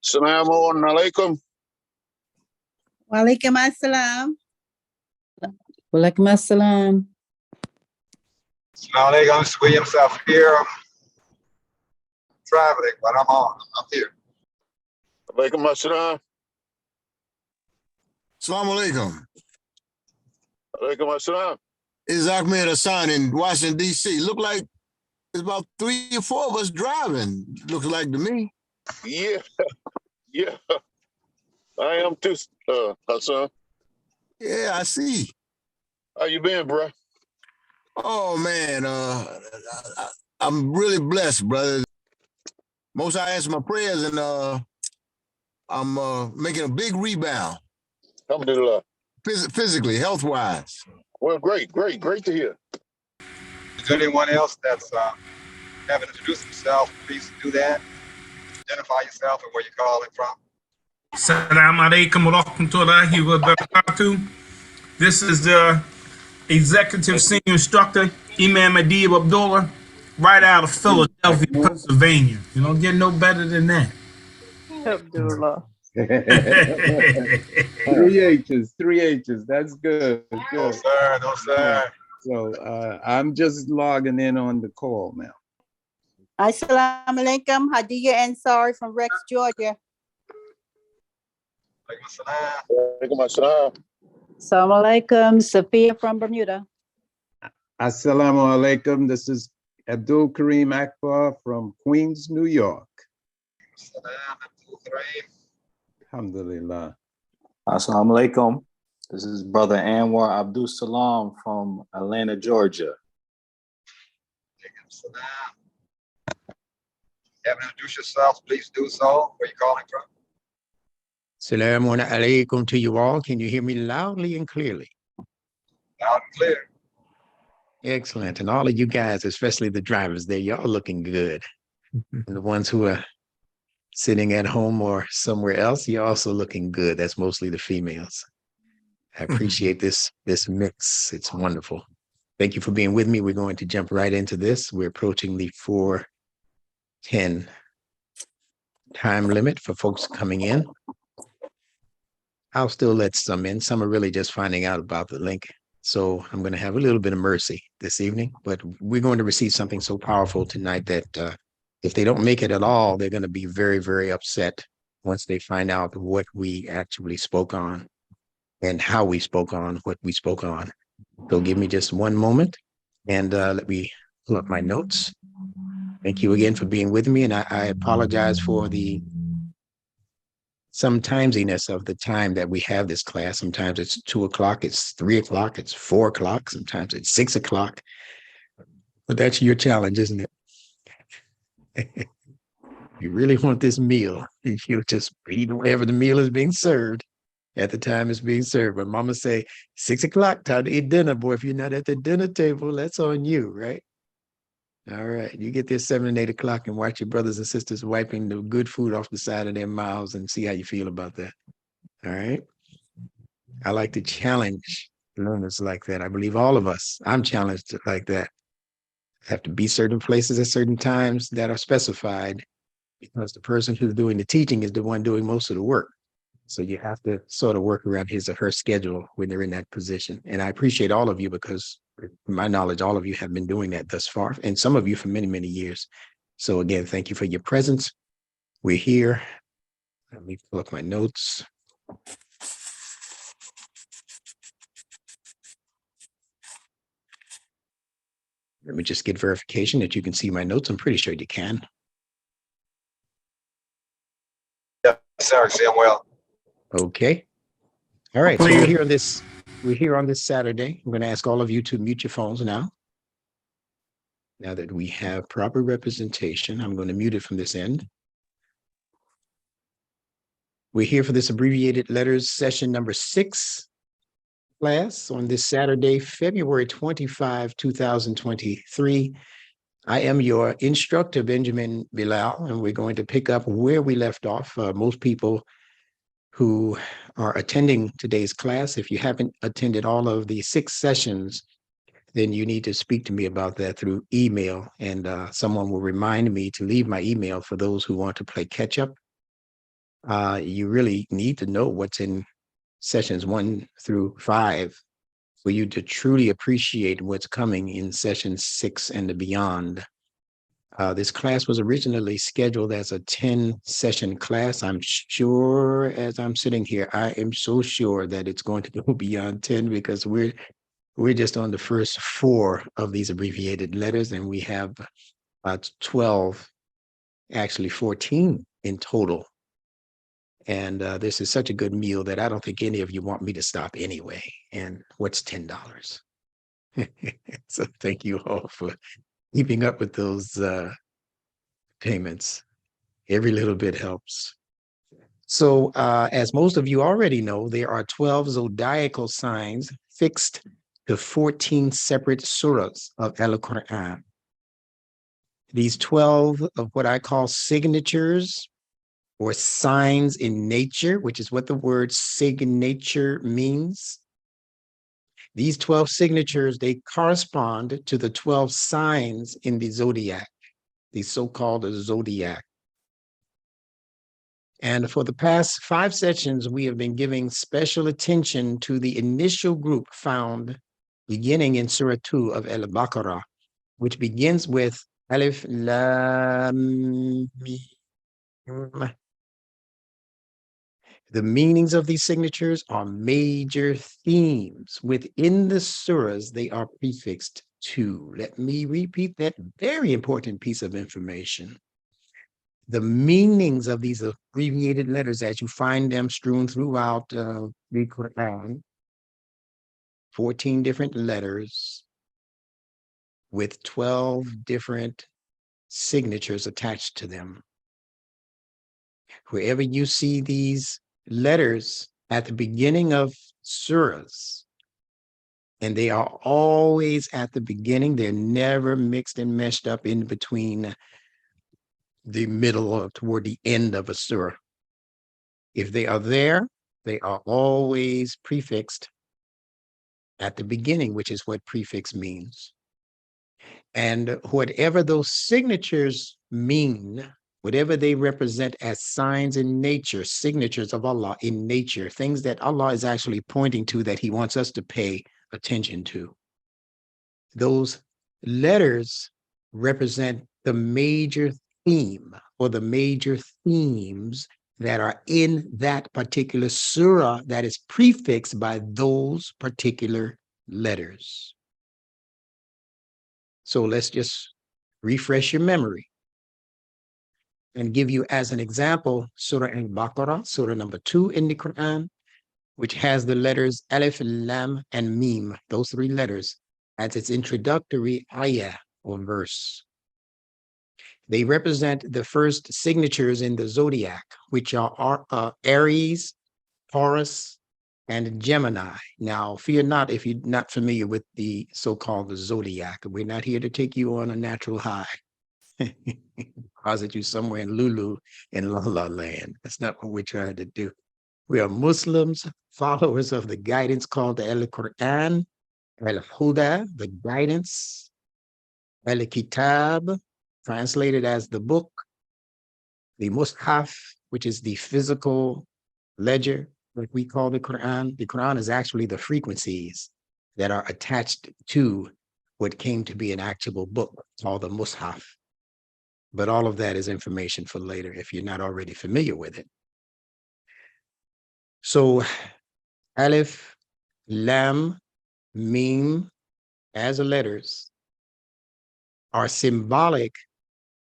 Assalamu alaikum. Walaikum assalam. Walaikum assalam. Assalamu alaikum. Mr. Williams out here. I'm traveling, but I'm here. Alaikum assalam. Assalamu alaikum. Alaikum assalam. It's Ahmed Hassan in Washington, D.C. Look like there's about 3 or 4 of us driving, looks like to me. Yeah, yeah. I am too, Hassan. Yeah, I see. How you been, bro? Oh, man, I'm really blessed, brother. Most I answer my prayers, and I'm making a big rebound. Alhamdulillah. Physically, health-wise. Well, great to hear. Is there anyone else that's haven't introduced themselves? Please do that. Identify yourself and where you're calling from. Assalamu alaikum wa rahmatullahi wa barakatuh. This is the Executive Senior Instructor, Imam Adib Abdullah, right out of Philadelphia, Pennsylvania. You don't get no better than that. Abdullah. 3 H's. That's good. No, sir. No, sir. So I'm just logging in on the call now. Assalamu alaikum. Hadiya Ansari from Rex, Georgia. Alaikum assalam. Assalamu alaikum. Sophia from Bermuda. Assalamu alaikum. This is Abdul Kareem Akbar from Queens, New York. Alhamdulillah. Assalamu alaikum. This is Brother Anwar Abdul Salam from Atlanta, Georgia. Haven't introduced yourself, please do so. Where you calling from? Assalamu alaikum to you all. Can you hear me loudly and clearly? Loud and clear. Excellent. And all of you guys, especially the drivers there, y'all looking good. And the ones who are sitting at home or somewhere else, you're also looking good. That's mostly the females. I appreciate this mix. It's wonderful. Thank you for being with me. We're going to jump right into this. We're approaching the 4:10 time limit for folks coming in. I'll still let some in. Some are really just finding out about the link. So I'm going to have a little bit of mercy this evening, but we're going to receive something so powerful tonight that if they don't make it at all, they're going to be very, very upset once they find out what we actually spoke on and how we spoke on what we spoke on. So give me just one moment and let me pull up my notes. Thank you again for being with me. And I apologize for the sometimesyness of the time that we have this class. Sometimes it's 2 o'clock, it's 3 o'clock, it's 4 o'clock, sometimes it's 6 o'clock. But that's your challenge, isn't it? You really want this meal, you just eat whatever the meal is being served at the time it's being served. When mama say 6 o'clock, time to eat dinner, boy, if you're not at the dinner table, that's on you, right? All right, you get there 7 and 8 o'clock and watch your brothers and sisters wiping the good food off the side of their mouths and see how you feel about that. All right. I like to challenge learners like that. I believe all of us, I'm challenged like that. Have to be certain places at certain times that are specified because the person who's doing the teaching is the one doing most of the work. So you have to sort of work around his or her schedule when they're in that position. And I appreciate all of you because from my knowledge, all of you have been doing that thus far, and some of you for many, many years. So again, thank you for your presence. We're here. Let me pull up my notes. Let me just get verification that you can see my notes. I'm pretty sure you can. Yes, sir. See, I'm well. Okay. All right. So we're here on this Saturday. I'm going to ask all of you to mute your phones now. Now that we have proper representation, I'm going to mute it from this end. We're here for this abbreviated letters session number 6 class on this Saturday, February 25, 2023. I am your instructor, Benjamin Bilal, and we're going to pick up where we left off. Most people who are attending today's class, if you haven't attended all of the 6 sessions, then you need to speak to me about that through email, and someone will remind me to leave my email for those who want to play catch up. You really need to know what's in sessions 1 through 5 for you to truly appreciate what's coming in session 6 and beyond. This class was originally scheduled as a 10-session class. I'm sure, as I'm sitting here, I am so sure that it's going to go beyond 10 because we're just on the first 4 of these abbreviated letters, and we have 12, actually 14 in total. And this is such a good meal that I don't think any of you want me to stop anyway. And what's $10? So thank you all for keeping up with those payments. Every little bit helps. So as most of you already know, there are 12 zodiacal signs fixed to 14 separate surahs of Al-Quran. These 12 of what I call signatures or signs in nature, which is what the word signature means. These 12 signatures, they correspond to the 12 signs in the zodiac, the so-called zodiac. And for the past 5 sessions, we have been giving special attention to the initial group found beginning in Surah 2 of Al-Baqarah, which begins with Alif, Laam, Meem. The meanings of these signatures are major themes. Within the surahs, they are prefixed to. Let me repeat that very important piece of information. The meanings of these abbreviated letters as you find them strewn throughout the Quran, 14 different letters with 12 different signatures attached to them. Wherever you see these letters at the beginning of surahs, and they are always at the beginning, they're never mixed and meshed up in between the middle or toward the end of a surah. If they are there, they are always prefixed at the beginning, which is what prefix means. And whatever those signatures mean, whatever they represent as signs in nature, signatures of Allah in nature, things that Allah is actually pointing to that he wants us to pay attention to. Those letters represent the major theme or the major themes that are in that particular surah that is prefixed by those particular letters. So let's just refresh your memory and give you as an example, Surah Al-Baqarah, Surah number 2 in the Quran, which has the letters Alif, Lam, and Meem, those 3 letters, as its introductory ayah or verse. They represent the first signatures in the zodiac, which are Aries, Taurus, and Gemini. Now, fear not if you're not familiar with the so-called zodiac. We're not here to take you on a natural high. Deposit you somewhere in Lulu in La La Land. That's not what we're trying to do. We are Muslims, followers of the guidance called the Al-Quran, Al-Huda, the guidance, Al-Kitab, translated as the book, the Mus'haf, which is the physical ledger, like we call the Quran. The Quran is actually the frequencies that are attached to what came to be an actual book called the Mus'haf. But all of that is information for later if you're not already familiar with it. So Alif, Lam, Meem, as the letters, are symbolic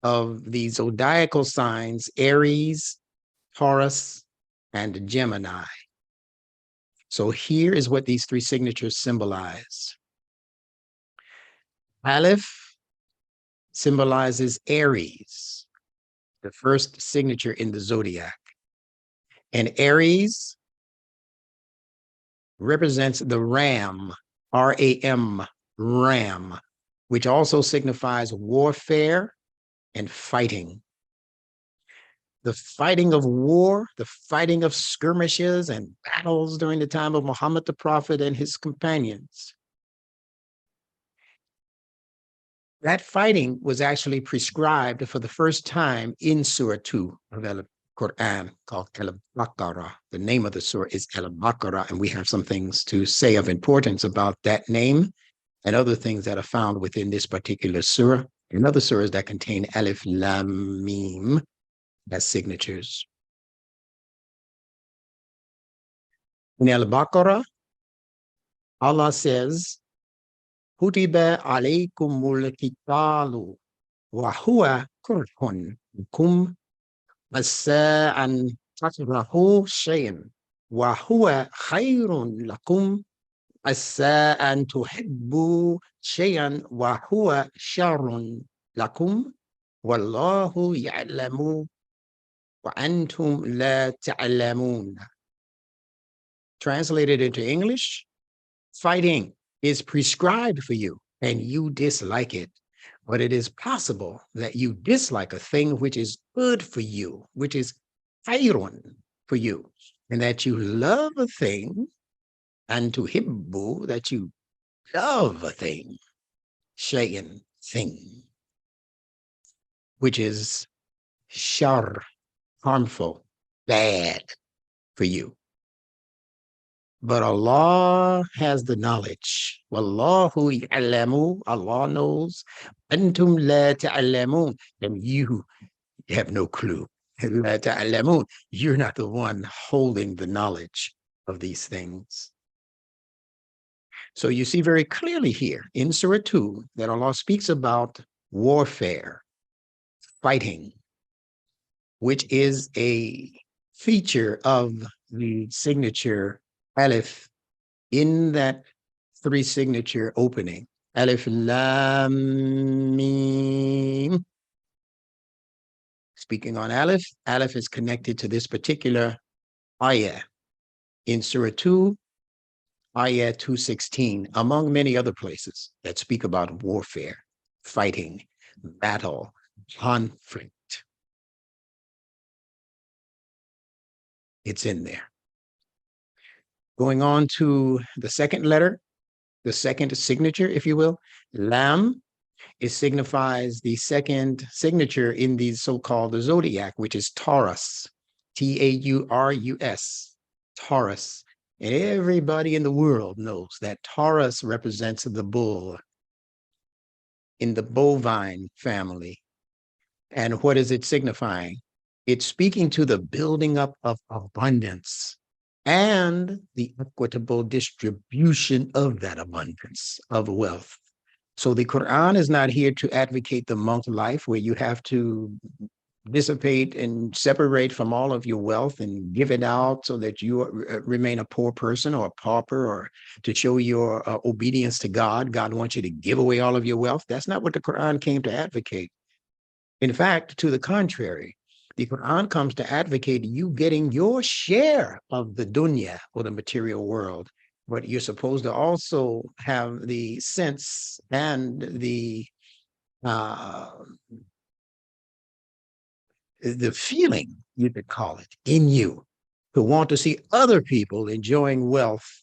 of the zodiacal signs Aries, Taurus, and Gemini. So here is what these 3 signatures symbolize. Alif symbolizes Aries, the first signature in the zodiac. And Aries represents the ram, R-A-M, ram, which also signifies warfare and fighting. The fighting of war, the fighting of skirmishes and battles during the time of Muhammad the Prophet and his companions. That fighting was actually prescribed for the first time in Surah 2 of Quran called Al-Baqarah. The name of the surah is Al-Baqarah, and we have some things to say of importance about that name and other things that are found within this particular surah and other surahs that contain Alif, Lam, Meem as signatures. In Al-Baqarah, Allah says, Kutiba alaykumul qitalu wa huwa kurhun lakum asa an takrahu shay'an wa huwa khayrun lakum asa an tuhibbu shay'an wa huwa sharrun lakum wallahu ya'lamu wa antum la ta'lamun. Translated into English, fighting is prescribed for you and you dislike it. But it is possible that you dislike a thing which is good for you, which is khayrun for you, and that you love a thing, and to hibbu, that you love a thing, shay'an, thing, which is shar, harmful, bad for you. But Allah has the knowledge. Wallahu ya'lamu, Allah knows. Antum la ta'lamun, and you have no clue. La ta'lamun, you're not the one holding the knowledge of these things. So you see very clearly here in Surah 2 that Allah speaks about warfare, fighting, which is a feature of the signature Alif in that three signature opening. Alif, Lam, Meem. Speaking on Alif, Alif is connected to this particular ayah in Surah 2, ayah 216, among many other places that speak about warfare, fighting, battle, conflict. It's in there. Going on to the second letter, the second signature, if you will, Lam, it signifies the second signature in the so-called zodiac, which is Taurus, Taurus, Taurus. And everybody in the world knows that Taurus represents the bull in the bovine family. And what is it signifying? It's speaking to the building up of abundance and the equitable distribution of that abundance of wealth. So the Quran is not here to advocate the monk life where you have to dissipate and separate from all of your wealth and give it out so that you remain a poor person or a pauper, or to show your obedience to God. God wants you to give away all of your wealth. That's not what the Quran came to advocate. In fact, to the contrary, the Quran comes to advocate you getting your share of the dunya, or the material world. But you're supposed to also have the sense and the feeling, you could call it, in you to want to see other people enjoying wealth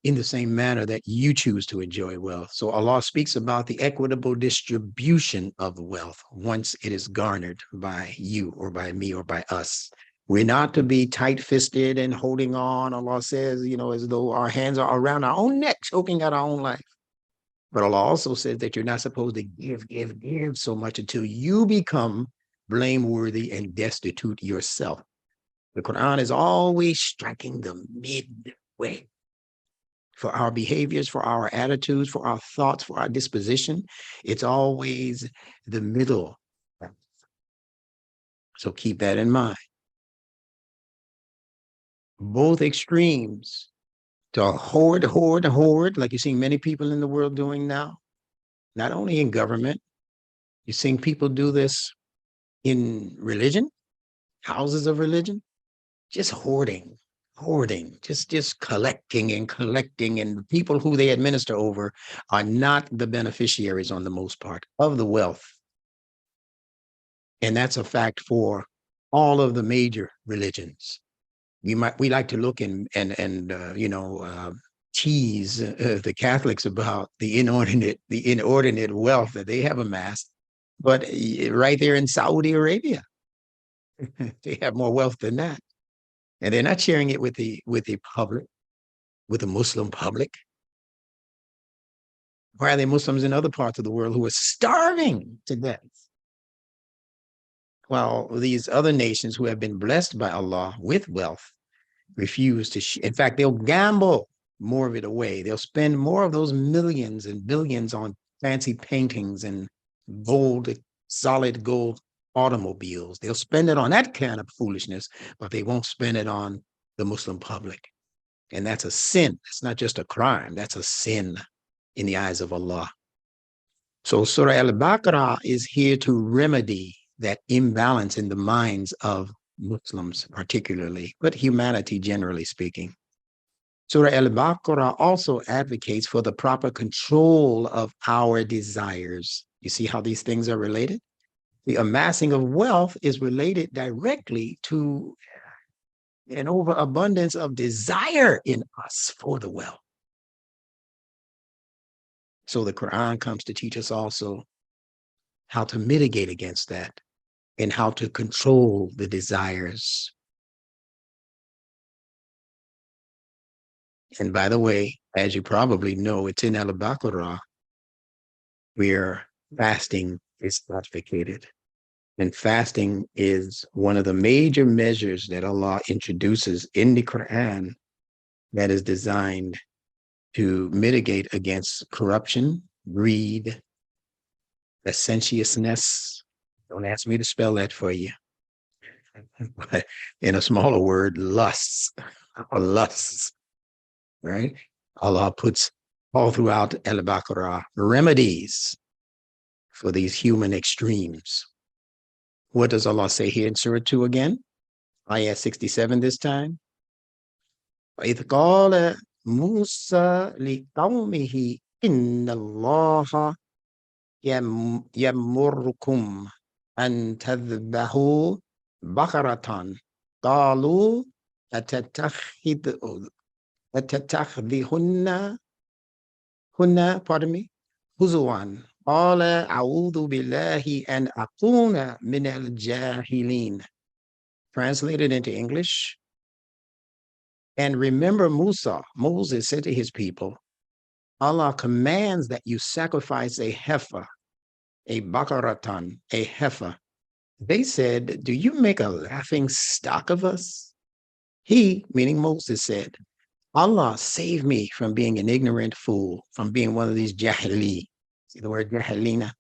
in the same manner that you choose to enjoy wealth. So Allah speaks about the equitable distribution of wealth once it is garnered by you or by me or by us. We're not to be tight-fisted and holding on, Allah says, you know, as though our hands are around our own neck, choking out our own life. But Allah also says that you're not supposed to give so much until you become blameworthy and destitute yourself. The Quran is always striking the midway. For our behaviors, for our attitudes, for our thoughts, for our disposition, it's always the middle. So keep that in mind. Both extremes, to hoard, like you're seeing many people in the world doing now, not only in government, you're seeing people do this in religion, houses of religion, just hoarding, just collecting, and the people who they administer over are not the beneficiaries on the most part of the wealth. And that's a fact for all of the major religions. We like to look and tease the Catholics about the inordinate wealth that they have amassed, but right there in Saudi Arabia, They have more wealth than that. And they're not sharing it with the public, with the Muslim public. Why are there Muslims in other parts of the world who are starving to death? While these other nations who have been blessed by Allah with wealth refuse to, in fact, they'll gamble more of it away. They'll spend more of those millions and billions on fancy paintings and gold, solid gold automobiles. They'll spend it on that kind of foolishness, but they won't spend it on the Muslim public. And that's a sin. It's not just a crime. That's a sin in the eyes of Allah. So Surah Al-Baqarah is here to remedy that imbalance in the minds of Muslims particularly, but humanity generally speaking. Surah Al-Baqarah also advocates for the proper control of our desires. You see how these things are related? The amassing of wealth is related directly to an overabundance of desire in us for the wealth. So the Quran comes to teach us also how to mitigate against that and how to control the desires. And by the way, as you probably know, it's in Al-Baqarah where fasting is advocated. And fasting is one of the major measures that Allah introduces in the Quran that is designed to mitigate against corruption, greed, licentiousness. Don't ask me to spell that for you. But in a smaller word, lusts, or lusts, right? Allah puts all throughout Al-Baqarah remedies for these human extremes. What does Allah say here in Surah 2 again? Ayah 67 this time. وَإِذْ قَالَ مُوسَى لِقَوْمِهِ إِنَّ اللَّهَ يَمُرُّكُمْ أَن تَذْبَحُوا بَقَرَةً قَالُوا أَتَتَّخِذُهُنَّ هُزُوًا قَالَ أَعُوذُ بِاللَّهِ أَنْ أَكُونَ مِنَ الْجَاهِلِينَ. Translated into English. And remember Moses said to his people, Allah commands that you sacrifice a heifer, a bakaratan, a heifer. They said, do you make a laughing stock of us? He, meaning Moses, said, Allah save me from being an ignorant fool, from being one of these jahili. See the word jahilina?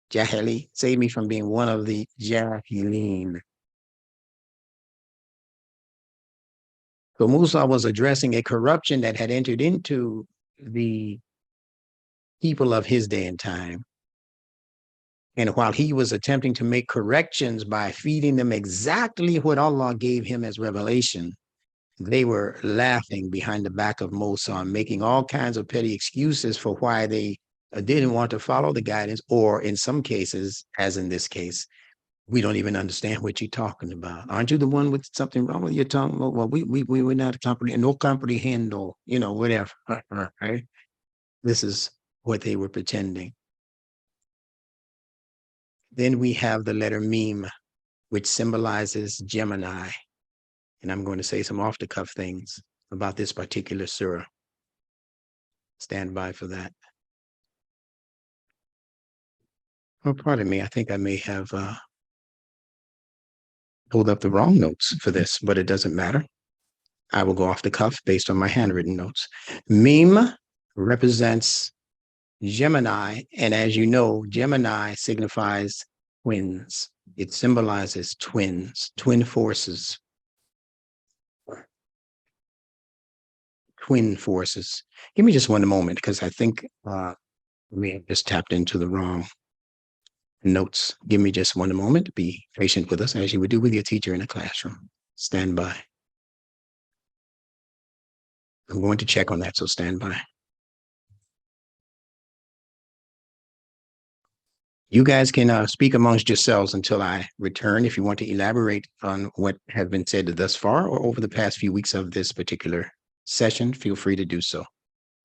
Jahili. Save me from being one of the jahilin. So Musa was addressing a corruption that had entered into the people of his day and time. And while he was attempting to make corrections by feeding them exactly what Allah gave him as revelation, they were laughing behind the back of Musa and making all kinds of petty excuses for why they didn't want to follow the guidance, or in some cases, as in this case, we don't even understand what you're talking about. Aren't you the one with something wrong with your tongue? Well, we were not comprehend, no comprehendo, whatever, right? This is what they were pretending. Then we have the letter Meem, which symbolizes Gemini. And I'm going to say some off-the-cuff things about this particular surah. Stand by for that. Oh, pardon me. I think I may have pulled up the wrong notes for this, but it doesn't matter. I will go off the cuff based on my handwritten notes. Meem represents Gemini, and as you know, Gemini signifies twins. It symbolizes twins, twin forces. Twin forces. Give me just one moment, because I think we have just tapped into the wrong notes. Give me just one moment. Be patient with us, as you would do with your teacher in a classroom. Stand by. I'm going to check on that, so stand by. You guys can speak amongst yourselves until I return. If you want to elaborate on what has been said thus far or over the past few weeks of this particular session, feel free to do so.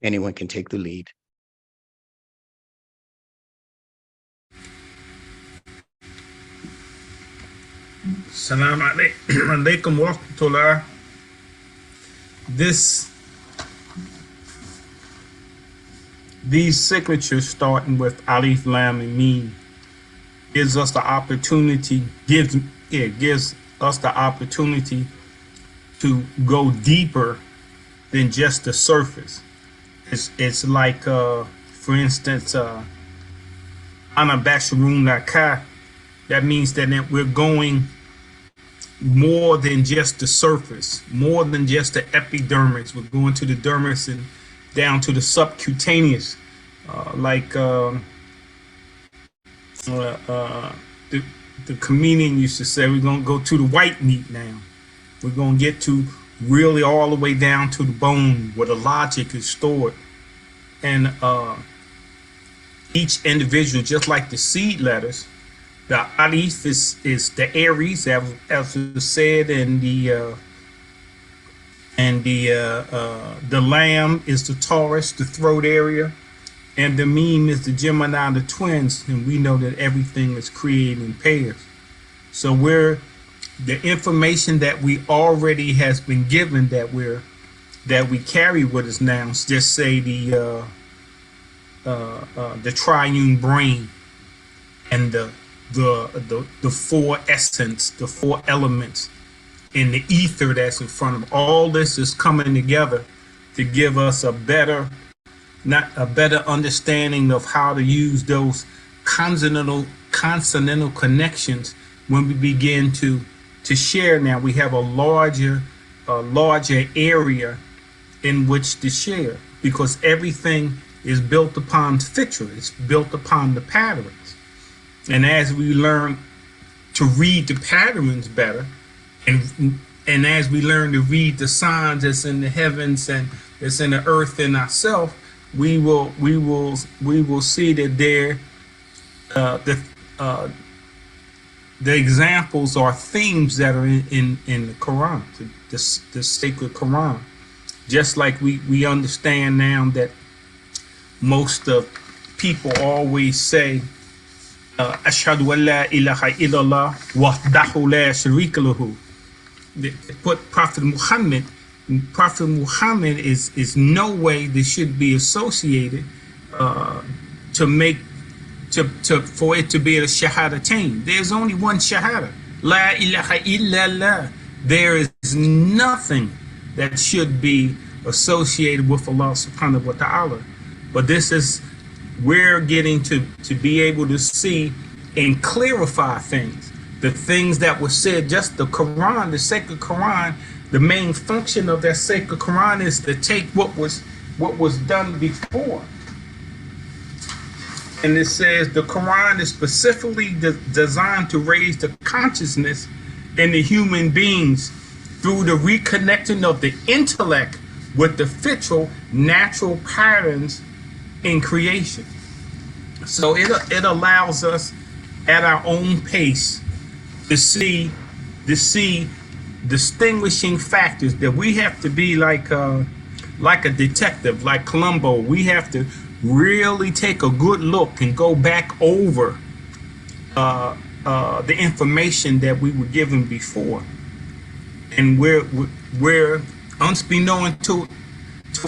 Anyone can take the lead. Salam alaikum wa rahmatullah. These signatures starting with Alif, Laam, and Meem gives us the opportunity, gives us the opportunity to go deeper than just the surface. It's like, for instance, Ana Basharun Laka. That means that we're going more than just the surface, more than just the epidermis. We're going to the dermis and down to the subcutaneous, the comedian used to say, we're going to go to the white meat now. We're going to get to really all the way down to the bone where the logic is stored. And each individual, just like the seed letters, the Alif is the Aries, as was said, and the Lamb is the Taurus, the throat area, and the Meem is the Gemini, the twins, and we know that everything is created in pairs. So the information that we already has been given that we carry with us now. Just say the triune brain and the four essence, the four elements, and the ether that's in front of all this is coming together to give us a better understanding of how to use those consonantal connections when we begin to share. Now we have a larger area in which to share, because everything is built upon fitra, it's built upon the patterns. And as we learn to read the patterns better, and as we learn to read the signs that's in the heavens and that's in the earth and ourselves, we will see that the examples are themes that are in the Quran, the sacred Quran. Just like we understand now that most of people always say, Ashhadu an la ilaha illallah wahdahu la sharika lahu. But Prophet Muhammad is no way that should be associated for it to be a shahadatain. There's only one shahada, la ilaha illallah. There is nothing that should be associated with Allah subhanahu wa ta'ala. But we're getting to be able to see and clarify things. The things that were said, just the Quran, the sacred Quran, the main function of that sacred Quran is to take what was done before. And it says the Quran is specifically designed to raise the consciousness in the human beings through the reconnecting of the intellect with the fitral natural patterns in creation. So it allows us at our own pace to see distinguishing factors that we have to be like a detective, like Columbo. We have to really take a good look and go back over the information that we were given before, and we're unbeknownst to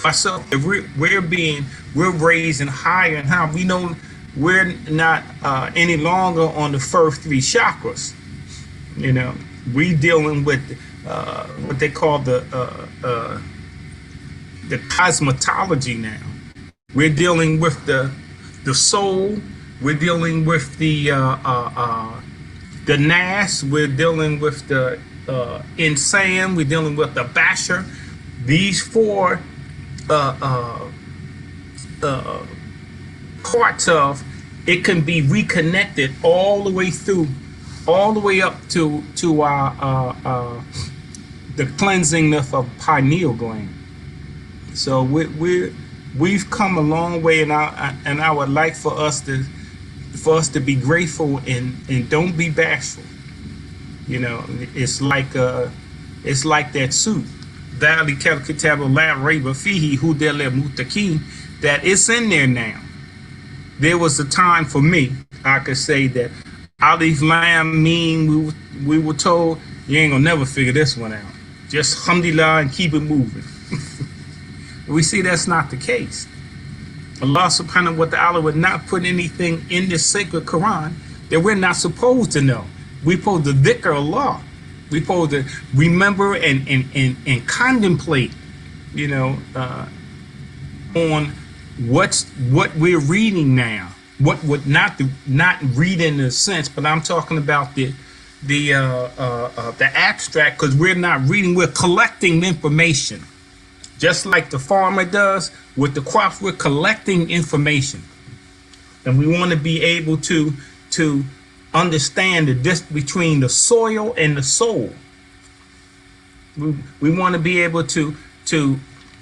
ourselves, we're raising higher and higher. We know we're not any longer on the first three chakras. You know, we dealing with what they call the cosmetology now. We're dealing with the soul. We're dealing with the nas. We're dealing with the insane. We're dealing with the basher. These four parts of it can be reconnected all the way through, all the way up to our the cleansing of pineal gland. So we've come a long way, and I would like for us to be grateful and don't be bashful. You know, it's like that suit. That it's in there now. There was a time for me, I could say that Alif, Laam, Meem, we were told you ain't gonna never figure this one out. Just alhamdulillah and keep it moving. We see that's not the case. Allah subhanahu wa ta'ala would not put anything in the sacred Quran that we're not supposed to know. We're supposed to dhikr Allah. We're supposed to remember and contemplate, you know, on what we're reading now. What would not read in a sense, but I'm talking about the abstract, because we're not reading, we're collecting information. Just like the farmer does with the crops, we're collecting information. And we want to be able to understand the difference between the soil and the soul. We want to be able to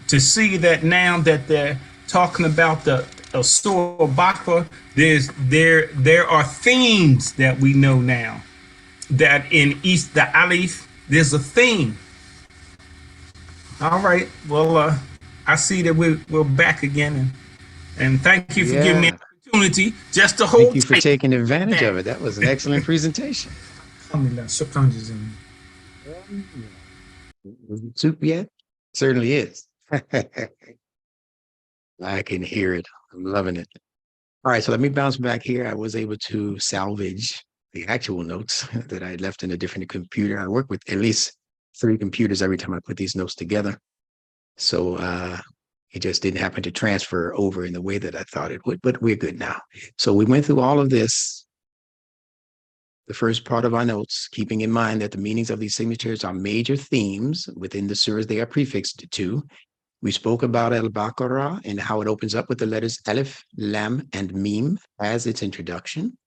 see that now that they're talking about the Surah Bakra, there are themes that we know now. That in the Alif, there's a theme. All right. Well, I see that we're back again, and thank you for giving me an opportunity just to hold. Thank you for taking advantage of it. That was an excellent presentation. Was it soup yet? Certainly is. I can hear it. I'm loving it. All right, so let me bounce back here. I was able to salvage the actual notes that I had left in a different computer. I work with at least 3 computers every time I put these notes together. So it just didn't happen to transfer over in the way that I thought it would, but we're good now. So we went through all of this, the first part of our notes, keeping in mind that the meanings of these signatures are major themes within the surahs they are prefixed to. We spoke about Al-Baqarah and how it opens up with the letters Alif, Lam, and Meem as its introduction.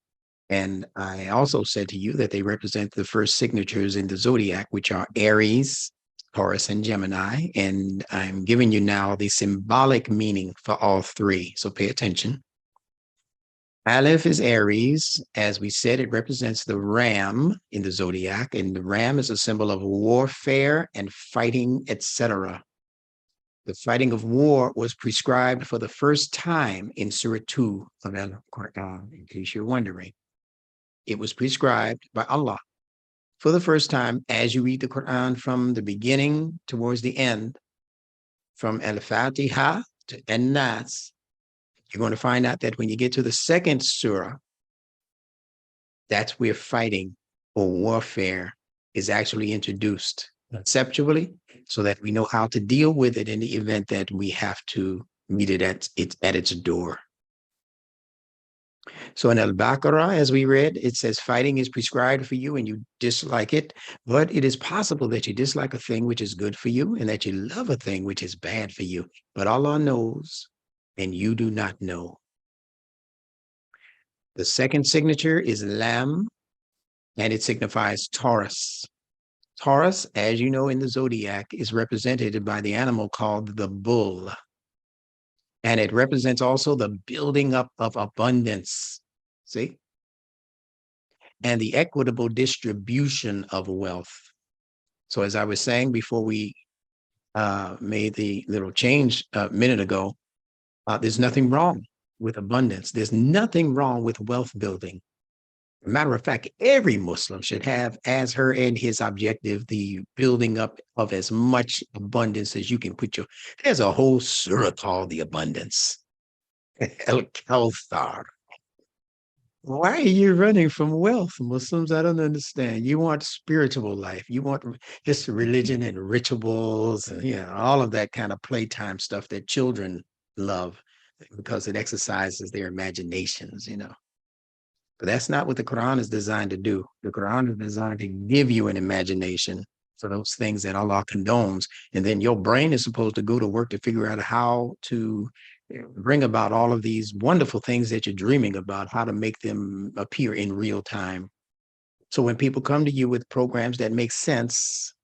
And I also said to you that they represent the first signatures in the zodiac, which are Aries, Taurus, and Gemini. And I'm giving you now the symbolic meaning for all 3. So pay attention. Aleph is Aries. As we said, it represents the ram in the zodiac. And the ram is a symbol of warfare and fighting, etc. The fighting of war was prescribed for the first time in Surah 2 of Al-Quran, in case you're wondering. It was prescribed by Allah for the first time as you read the Quran from the beginning towards the end, from Al-Fatiha to An-Nas. You're going to find out that when you get to the second surah, that's where fighting or warfare is actually introduced conceptually, so that we know how to deal with it in the event that we have to meet it at its door. So in Al-Baqarah, as we read, it says fighting is prescribed for you and you dislike it, but it is possible that you dislike a thing which is good for you and that you love a thing which is bad for you. But Allah knows and you do not know. The second signature is Lam, and it signifies Taurus. Taurus, as you know in the zodiac, is represented by the animal called the bull. And it represents also the building up of abundance, see? And the equitable distribution of wealth. So as I was saying before we made the little change a minute ago, there's nothing wrong with abundance. There's nothing wrong with wealth building. As a matter of fact, every Muslim should have as her and his objective the building up of as much abundance as you can put your. There's a whole surah called the abundance. Al-Kawthar. Why are you running from wealth, Muslims? I don't understand. You want spiritual life. You want just religion and rituals and all of that kind of playtime stuff that children love because it exercises their imaginations, But that's not what the Quran is designed to do. The Quran is designed to give you an imagination for those things that Allah condones. And then your brain is supposed to go to work to figure out how to bring about all of these wonderful things that you're dreaming about, how to make them appear in real time. So when people come to you with programs that make sense,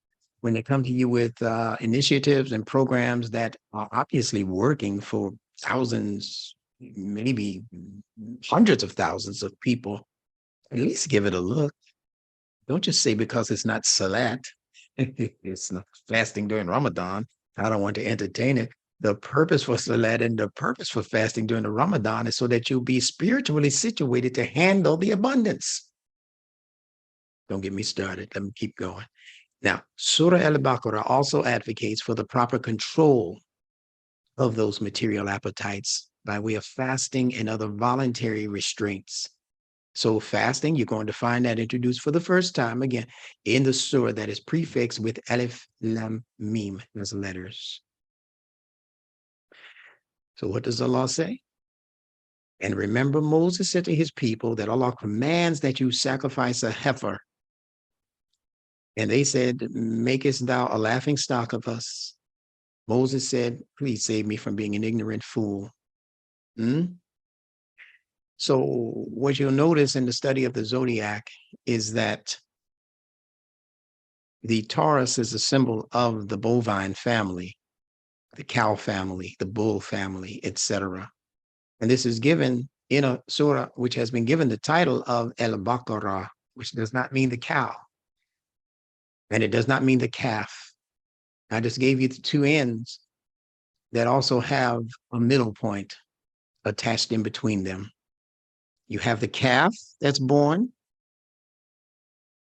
when they come to you with initiatives and programs that are obviously working for thousands, maybe hundreds of thousands of people, at least give it a look. Don't just say because it's not Salat, it's not fasting during Ramadan, I don't want to entertain it. The purpose for Salat and the purpose for fasting during the Ramadan is so that you'll be spiritually situated to handle the abundance. Don't get me started. Let me keep going. Now, Surah Al-Baqarah also advocates for the proper control of those material appetites by way of fasting and other voluntary restraints. So fasting, you're going to find that introduced for the first time again in the surah that is prefixed with Alif, Laam, Meem as letters. So what does Allah say? And remember, Moses said to his people that Allah commands that you sacrifice a heifer. And they said, makest thou a laughing stock of us? Moses said, please save me from being an ignorant fool. So what you'll notice in the study of the zodiac is that the Taurus is a symbol of the bovine family, the cow family, the bull family, etc. And this is given in a surah which has been given the title of Al-Baqarah, which does not mean the cow. And it does not mean the calf. I just gave you the two ends that also have a middle point attached in between them. You have the calf that's born,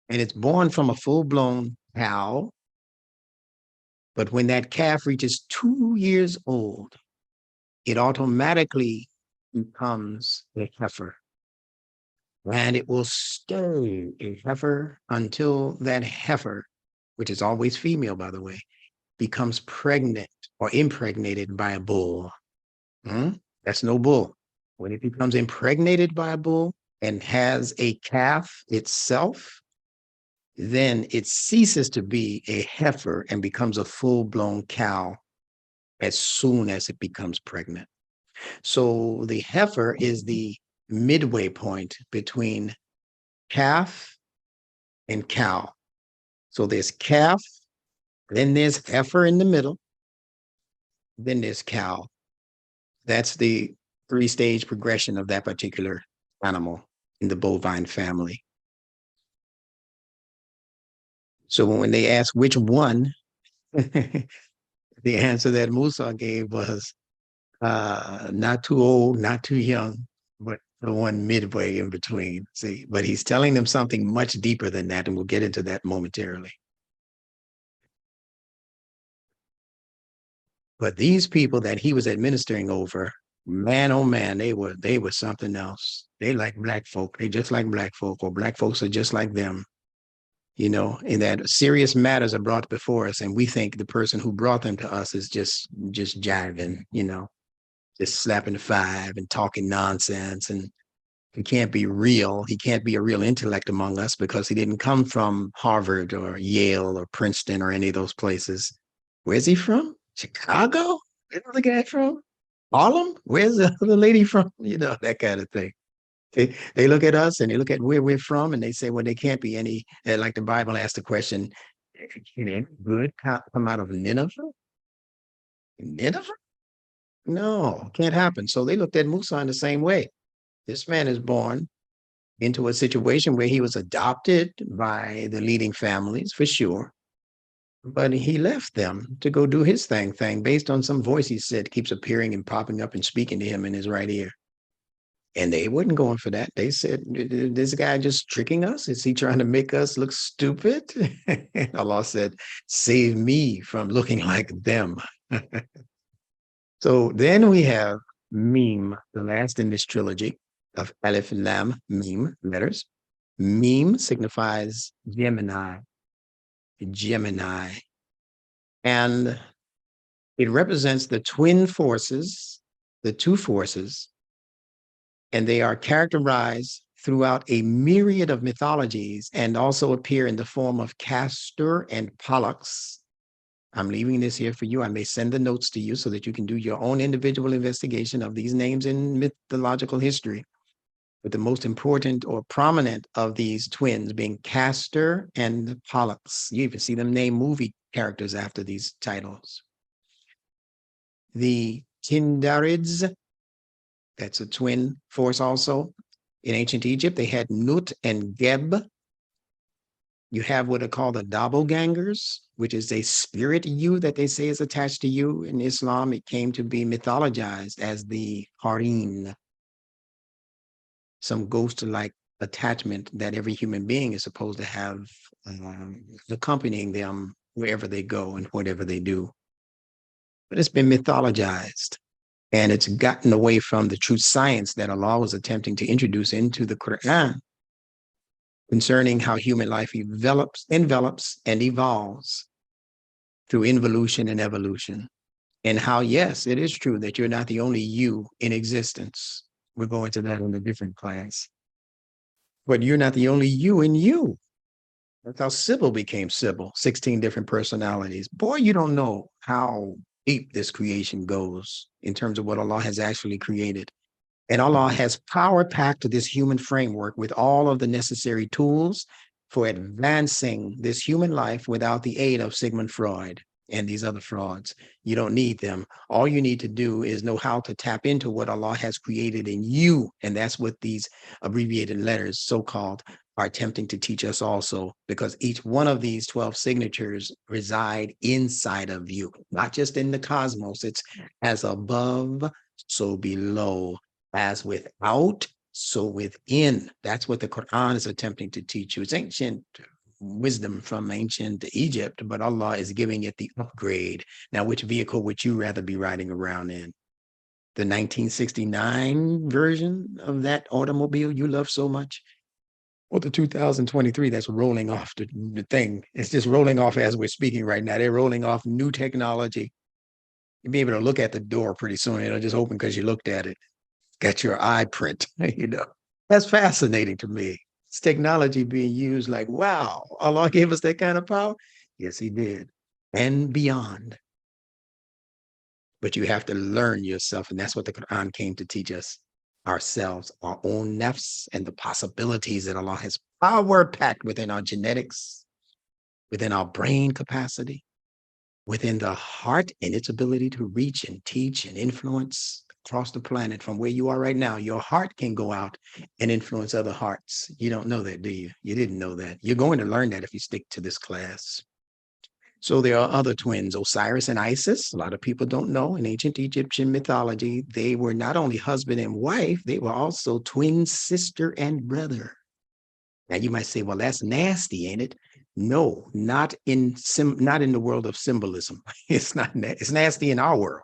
and it's born from a full-blown cow. But when that calf reaches 2 years old, it automatically becomes a heifer. And it will stay a heifer until that heifer, which is always female, by the way, becomes pregnant or impregnated by a bull. That's no bull. When it becomes impregnated by a bull and has a calf itself, then it ceases to be a heifer and becomes a full-blown cow as soon as it becomes pregnant. So the heifer is the midway point between calf and cow. So there's calf, then there's heifer in the middle, then there's cow. That's the 3-stage progression of that particular animal in the bovine family. So when they asked which one, the answer that Musa gave was not too old, not too young, but the one midway in between. See, but he's telling them something much deeper than that, and we'll get into that momentarily. But these people that he was administering over, man, oh man, they were something else. They like black folk. They just like black folk, or black folks are just like them. You know, in that serious matters are brought before us, and we think the person who brought them to us is just jiving, you know, just slapping the 5 and talking nonsense. And he can't be real. He can't be a real intellect among us because he didn't come from Harvard or Yale or Princeton or any of those places. Where's he from? Chicago? Where's the guy from? Harlem? Where's the other lady from? You know, that kind of thing. They look at us and they look at where we're from and they say, well, they can't be any, like the Bible asked the question, can any good come out of Nineveh? Nineveh? No, can't happen. So they looked at Musa in the same way. This man is born into a situation where he was adopted by the leading families, for sure. But he left them to go do his thing based on some voice he said keeps appearing and popping up and speaking to him in his right ear. And they wasn't going for that. They said, this guy just tricking us? Is he trying to make us look stupid? Allah said, save me from looking like them. So then we have Meem, the last in this trilogy of Alif, Lam, Meem letters. Meem signifies Gemini. Gemini. And it represents the twin forces, the two forces, and they are characterized throughout a myriad of mythologies and also appear in the form of Castor and Pollux. I'm leaving this here for you. I may send the notes to you so that you can do your own individual investigation of these names in mythological history. But the most important or prominent of these twins being Castor and Pollux. You even see them name movie characters after these titles. The Tindarids, that's a twin force also. In ancient Egypt, they had Nut and Geb. You have what are called the doppelgangers, which is a spirit you that they say is attached to you. In Islam, it came to be mythologized as the Harin, some ghost-like attachment that every human being is supposed to have, accompanying them wherever they go and whatever they do. But it's been mythologized, and it's gotten away from the true science that Allah was attempting to introduce into the Quran concerning how human life envelops, and evolves through involution and evolution. And how, yes, it is true that you're not the only you in existence. We're going to that in a different class. But you're not the only you in you. That's how Sybil became Sybil, 16 different personalities. Boy, you don't know how deep this creation goes in terms of what Allah has actually created. And Allah has power packed this human framework with all of the necessary tools for advancing this human life without the aid of Sigmund Freud and these other frauds. You don't need them. All you need to do is know how to tap into what Allah has created in you. And that's what these abbreviated letters, so-called, are attempting to teach us also, because each one of these 12 signatures reside inside of you, not just in the cosmos. It's as above, so below, as without, so within. That's what the Quran is attempting to teach you. It's ancient wisdom from ancient Egypt, but Allah is giving it the upgrade. Now, which vehicle would you rather be riding around in? The 1969 version of that automobile you love so much? Or the 2023 that's rolling off the thing? It's just rolling off as we're speaking right now. They're rolling off new technology. You'll be able to look at the door pretty soon. It'll just open because you looked at it. Got your eye print, you know. That's fascinating to me. It's technology being used like, wow, Allah gave us that kind of power? Yes, he did. And beyond. But you have to learn yourself, and that's what the Quran came to teach us, ourselves, our own nafs, and the possibilities that Allah has power packed within our genetics, within our brain capacity, within the heart and its ability to reach and teach and influence across the planet from where you are right now. Your heart can go out and influence other hearts. You don't know that, do you? You didn't know that. You're going to learn that if you stick to this class. So there are other twins, Osiris and Isis. A lot of people don't know. In ancient Egyptian mythology, they were not only husband and wife, they were also twin sister and brother. Now you might say, well, that's nasty, ain't it? No, not in the world of symbolism. It's not. It's nasty in our world,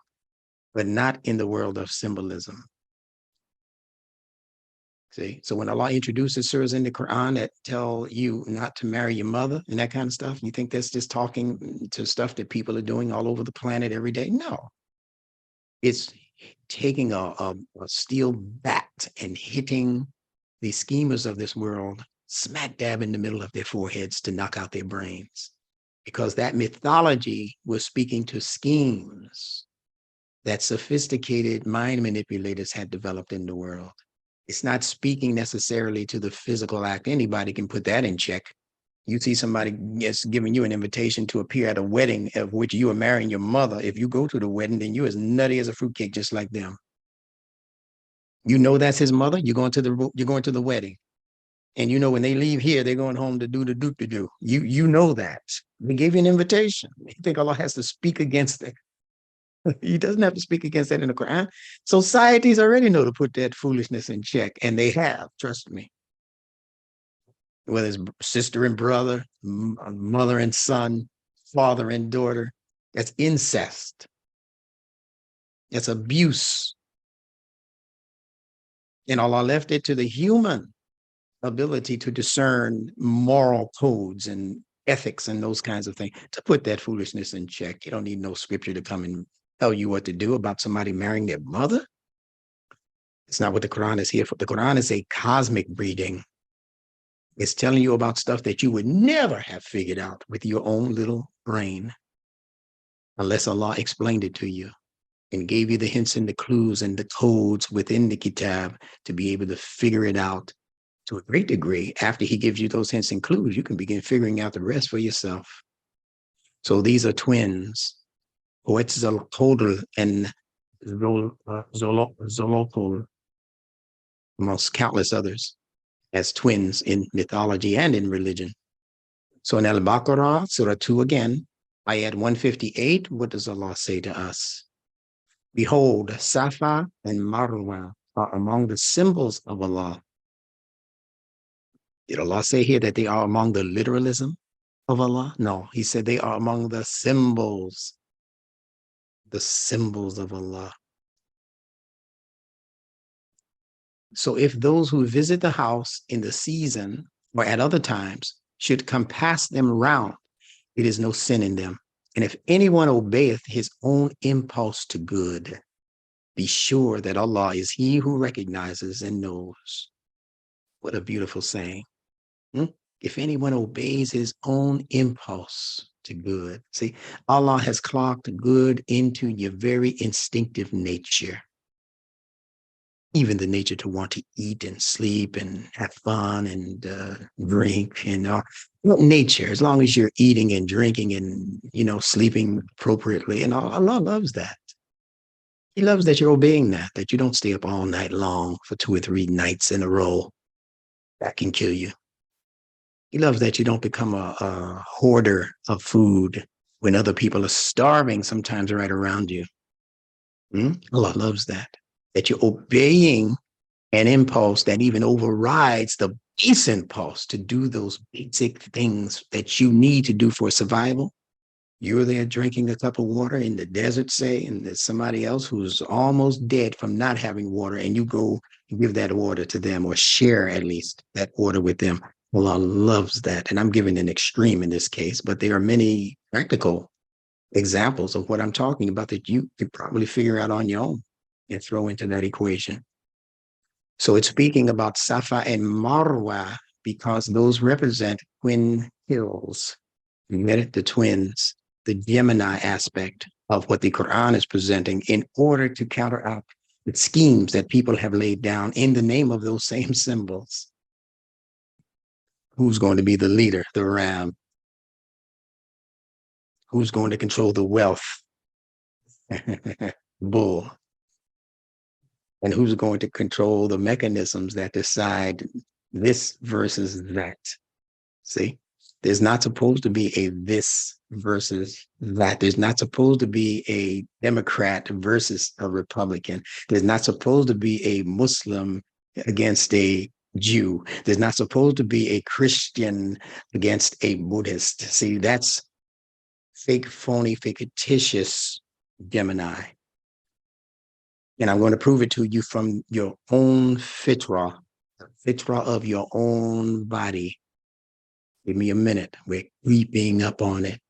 but not in the world of symbolism. See, so when Allah introduces surahs in the Quran that tell you not to marry your mother and that kind of stuff, you think that's just talking to stuff that people are doing all over the planet every day? No. It's taking a steel bat and hitting the schemers of this world smack dab in the middle of their foreheads to knock out their brains. Because that mythology was speaking to schemes that sophisticated mind manipulators had developed in the world. It's not speaking necessarily to the physical act. Anybody can put that in check. You see somebody giving you an invitation to appear at a wedding of which you are marrying your mother. If you go to the wedding, then you're as nutty as a fruitcake, just like them. You know that's his mother. You're going to the wedding, and you know when they leave here, they're going home to do the do. You know that. They gave you an invitation. You think Allah has to speak against that? He doesn't have to speak against that in the Quran. Societies already know to put that foolishness in check, and they have, trust me. Whether it's sister and brother, mother and son, father and daughter, that's incest. That's abuse. And Allah left it to the human ability to discern moral codes and ethics and those kinds of things, to put that foolishness in check. You don't need no scripture to come and tell you what to do about somebody marrying their mother. It's not what the Quran is here for. The Quran is a cosmic reading. It's telling you about stuff that you would never have figured out with your own little brain unless Allah explained it to you and gave you the hints and the clues and the codes within the kitab to be able to figure it out to a great degree. After he gives you those hints and clues, you can begin figuring out the rest for yourself. So these are twins. Quetzalcoatl and Zolotl, amongst countless others, as twins in mythology and in religion. So in Al-Baqarah, Surah 2 again, Ayat 158, what does Allah say to us? Behold, Safa and Marwa are among the symbols of Allah. Did Allah say here that they are among the literalism of Allah? No, he said they are among the symbols of Allah. So if those who visit the house in the season or at other times should come pass them round, it is no sin in them. And if anyone obeyeth his own impulse to good, be sure that Allah is he who recognizes and knows. What a beautiful saying. If anyone obeys his own impulse to good. See, Allah has clocked good into your very instinctive nature. Even the nature to want to eat and sleep and have fun and drink and nature, as long as you're eating and drinking and, sleeping appropriately. And Allah loves that. He loves that you're obeying that you don't stay up all night long for 2 or 3 nights in a row. That can kill you. He loves that you don't become a hoarder of food when other people are starving sometimes right around you. Allah loves that you're obeying an impulse that even overrides the base impulse to do those basic things that you need to do for survival. You're there drinking a cup of water in the desert, say, and there's somebody else who's almost dead from not having water, and you go and give that water to them, or share at least that water with them. Allah loves that. And I'm giving an extreme in this case, but there are many practical examples of what I'm talking about that you could probably figure out on your own and throw into that equation. So it's speaking about Safa and Marwa because those represent twin hills. You get it? The twins, the Gemini aspect of what the Quran is presenting in order to counteract the schemes that people have laid down in the name of those same symbols. Who's going to be the leader, the ram? Who's going to control the wealth? Bull. And who's going to control the mechanisms that decide this versus that? See, there's not supposed to be a this versus that. There's not supposed to be a Democrat versus a Republican. There's not supposed to be a Muslim against a Jew. There's not supposed to be a Christian against a Buddhist. See, that's fake, phony, fictitious Gemini. And I'm going to prove it to you from your own fitra of your own body. Give me a minute. We're creeping up on it.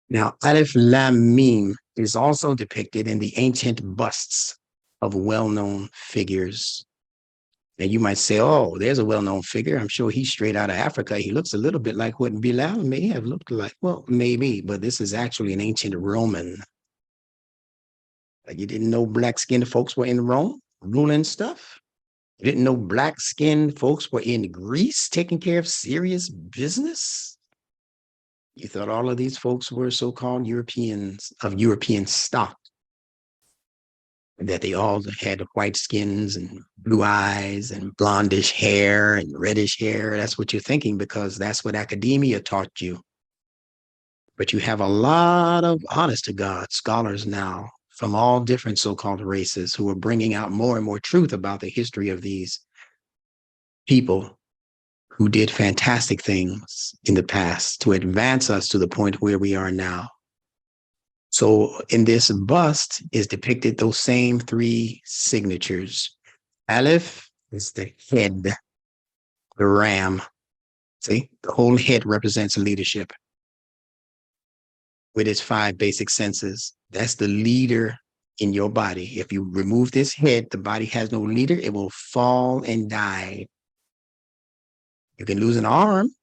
Now, Alif, Laam, Meem is also depicted in the ancient busts of well-known figures. And you might say, oh, there's a well-known figure. I'm sure he's straight out of Africa. He looks a little bit like what Bilal may have looked like. Well, maybe, but this is actually an ancient Roman. Like, you didn't know black-skinned folks were in Rome ruling stuff? You didn't know black-skinned folks were in Greece taking care of serious business? You thought all of these folks were so-called Europeans of European stock, that they all had white skins and blue eyes and blondish hair and reddish hair. That's what you're thinking because that's what academia taught you. But you have a lot of, honest to God, scholars now from all different so-called races who are bringing out more and more truth about the history of these people who did fantastic things in the past to advance us to the point where we are now. So in this bust is depicted those same 3 signatures. Alif is the head, the ram. See, the whole head represents leadership with its 5 basic senses. That's the leader in your body. If you remove this head, the body has no leader. It will fall and die. You can lose an arm.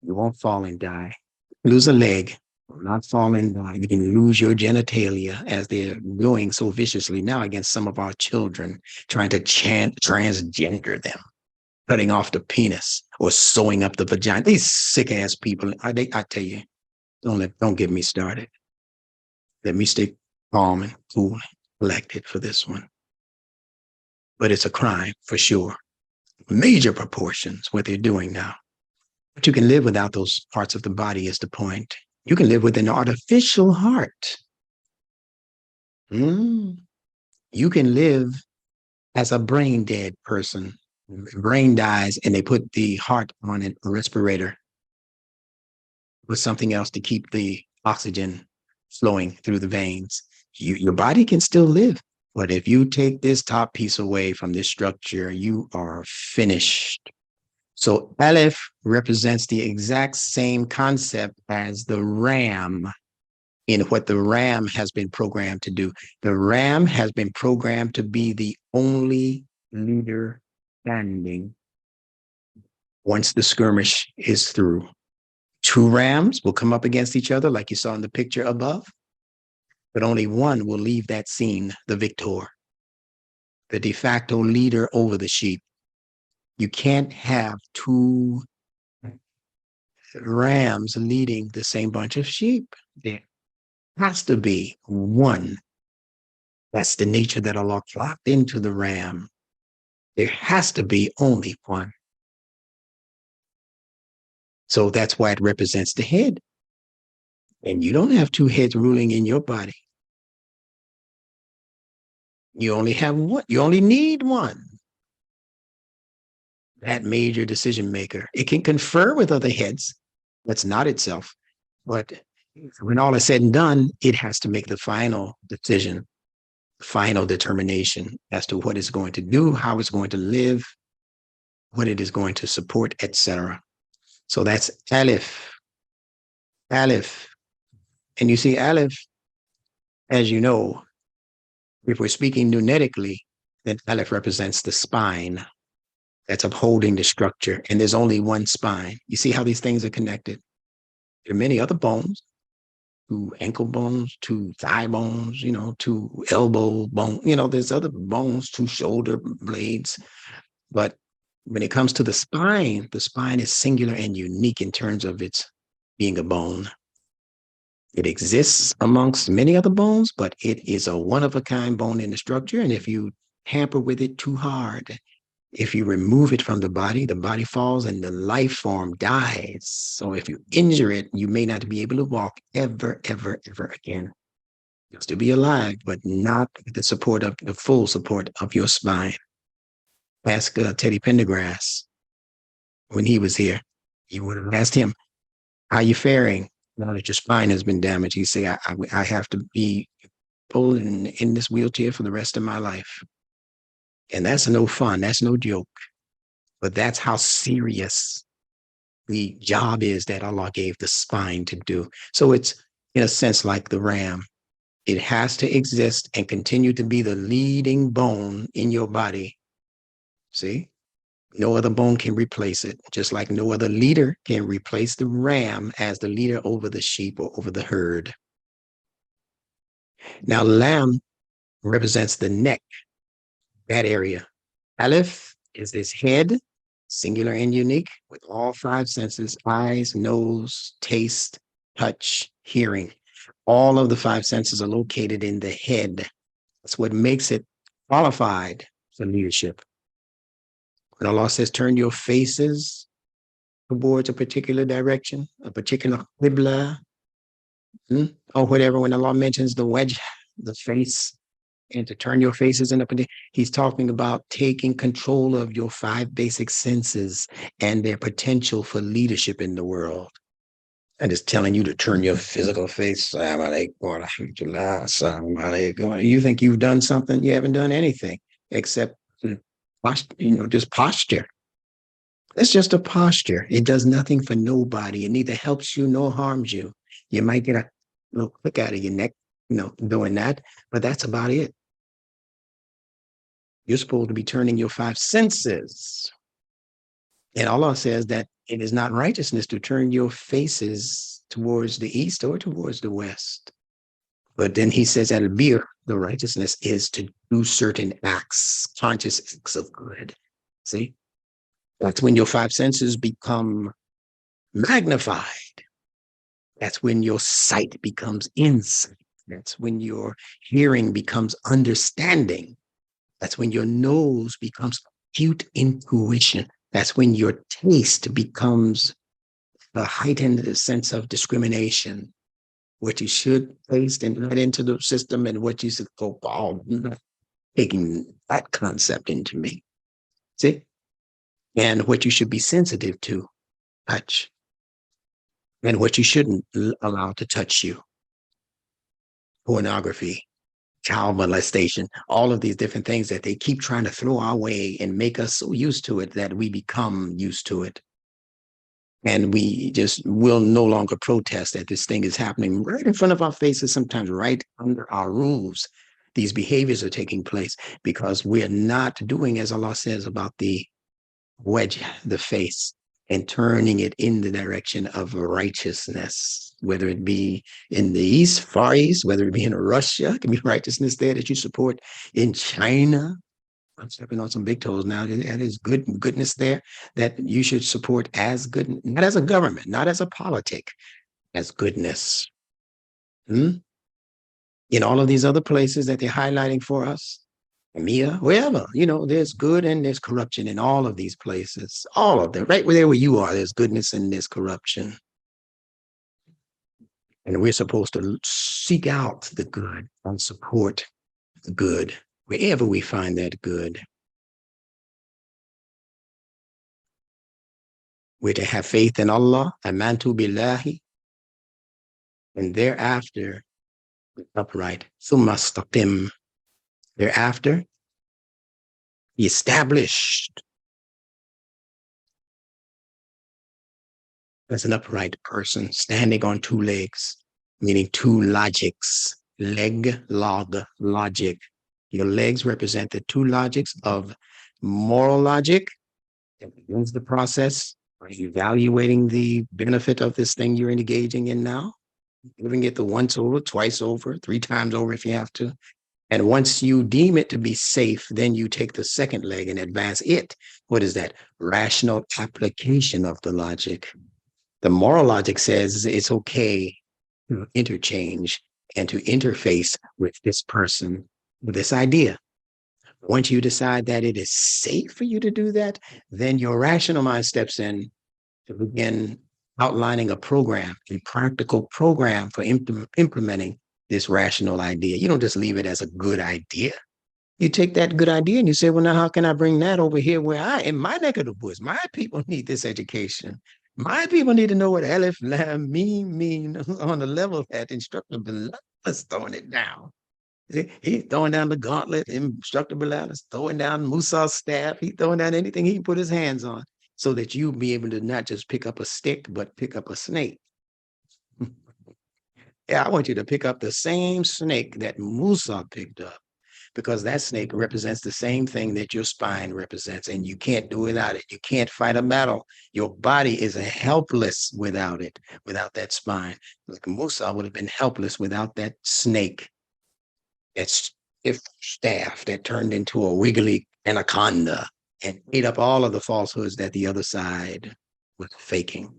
You won't fall and die. Lose a leg. Not fall and die. You can lose your genitalia as they're doing so viciously now against some of our children, trying to transgender them, cutting off the penis or sewing up the vagina. These sick ass people. I tell you, don't get me started. Let me stay calm and cool and collected for this one. But it's a crime for sure. Major proportions, what they're doing now. But you can live without those parts of the body is the point. You can live with an artificial heart. You can live as a brain dead person. Brain dies and they put the heart on a respirator with something else to keep the oxygen flowing through the veins. Your body can still live, but if you take this top piece away from this structure, you are finished. So Alif represents the exact same concept as the ram in what the ram has been programmed to do. The ram has been programmed to be the only leader standing once the skirmish is through. Two rams will come up against each other like you saw in the picture above, but only one will leave that scene the victor, the de facto leader over the sheep. You can't have two rams leading the same bunch of sheep. There has to be one. That's the nature that Allah clocked into the ram. There has to be only one. So that's why it represents the head. And you don't have two heads ruling in your body. You only have one. You only need one. That major decision maker. It can confer with other heads. That's not itself. But when all is said and done, it has to make the final decision, final determination as to what it's going to do, how it's going to live, what it is going to support, etc. So that's Alif. Alif. And you see, Alif, as you know, if we're speaking nunetically, then Alif represents the spine that's upholding the structure. And there's only one spine. You see how these things are connected? There are many other bones, to ankle bones, to thigh bones, to elbow bone, there's other bones, to shoulder blades. But when it comes to the spine is singular and unique in terms of its being a bone. It exists amongst many other bones, but it is a one-of-a-kind bone in the structure. And if you tamper with it too hard, if you remove it from the body falls and the life form dies. So if you injure it, you may not be able to walk ever, ever, ever again. You'll still be alive, but not with the full support of your spine. Ask Teddy Pendergrass when he was here. You would have asked him, how you faring now that your spine has been damaged? He say, I have to be pulled in this wheelchair for the rest of my life. And that's no fun. That's no joke. But that's how serious the job is that Allah gave the spine to do. So it's, in a sense, like the ram. It has to exist and continue to be the leading bone in your body. See? No other bone can replace it, just like no other leader can replace the ram as the leader over the sheep or over the herd. Now, Laam represents the neck, that area. Alif is this head, singular and unique, with all five senses: eyes, nose, taste, touch, hearing. All of the five senses are located in the head. That's what makes it qualified for leadership. When Allah says, turn your faces towards a particular direction, a particular qibla, or whatever, when Allah mentions the wajh, the face, and to turn your faces in up and down, he's talking about taking control of your five basic senses and their potential for leadership in the world. And it's telling you to turn your physical face. You think you've done something? You haven't done anything except just posture. It's just a posture. It does nothing for nobody. It neither helps you nor harms you. You might get a little click out of your neck, doing that, but that's about it. You're supposed to be turning your five senses. And Allah says that it is not righteousness to turn your faces towards the east or towards the west. But then he says al-bir, the righteousness is to do certain acts, conscious acts of good. See? That's when your five senses become magnified. That's when your sight becomes insight. That's when your hearing becomes understanding. That's when your nose becomes acute intuition. That's when your taste becomes a heightened sense of discrimination. What you should taste and let into the system and what you should go, oh, taking that concept into me. See? And what you should be sensitive to, touch, and what you shouldn't allow to touch you. Pornography, child molestation, all of these different things that they keep trying to throw our way and make us so used to it that we become used to it. And we just will no longer protest that this thing is happening right in front of our faces, sometimes right under our roofs. These behaviors are taking place because we're not doing as Allah says about the wedge, the face, and turning it in the direction of righteousness, whether it be in the East, Far East, whether it be in Russia, it can be righteousness there that you support in China. I'm stepping on some big toes now. That is goodness there that you should support as good, not as a government, not as a politic, as goodness. In all of these other places that they're highlighting for us, Mia, wherever, there's good and there's corruption in all of these places. All of them, right there where you are, there's goodness and there's corruption. And we're supposed to seek out the good and support the good wherever we find that good. We're to have faith in Allah, amantu billahi, and thereafter, upright, thumma istaqim. Thereafter, be established as an upright person, standing on two legs, meaning two logics, leg, log, logic. Your legs represent the two logics of moral logic that begins the process of evaluating the benefit of this thing you're engaging in now, giving it the once over, twice over, 3 times over if you have to. And once you deem it to be safe, then you take the second leg and advance it. What is that? Rational application of the logic. The moral logic says it's okay to interchange and to interface with this person, with this idea. Once you decide that it is safe for you to do that, then your rational mind steps in to begin outlining a program, a practical program for implementing this rational idea. You don't just leave it as a good idea. You take that good idea and you say, well, now how can I bring that over here where in my neck of the woods? My people need this education. My people need to know what Alif, Laam, Meem mean on the level that Instructor Bilal is throwing it down. He's throwing down the gauntlet. Instructor Bilal is throwing down Musa's staff. He's throwing down anything he can put his hands on so that you be able to not just pick up a stick, but pick up a snake. Yeah, I want you to pick up the same snake that Musa picked up, because that snake represents the same thing that your spine represents, and you can't do without it. You can't fight a battle. Your body is helpless without it, without that spine. Like Musa would have been helpless without that snake, that stiff staff that turned into a wiggly anaconda and ate up all of the falsehoods that the other side was faking.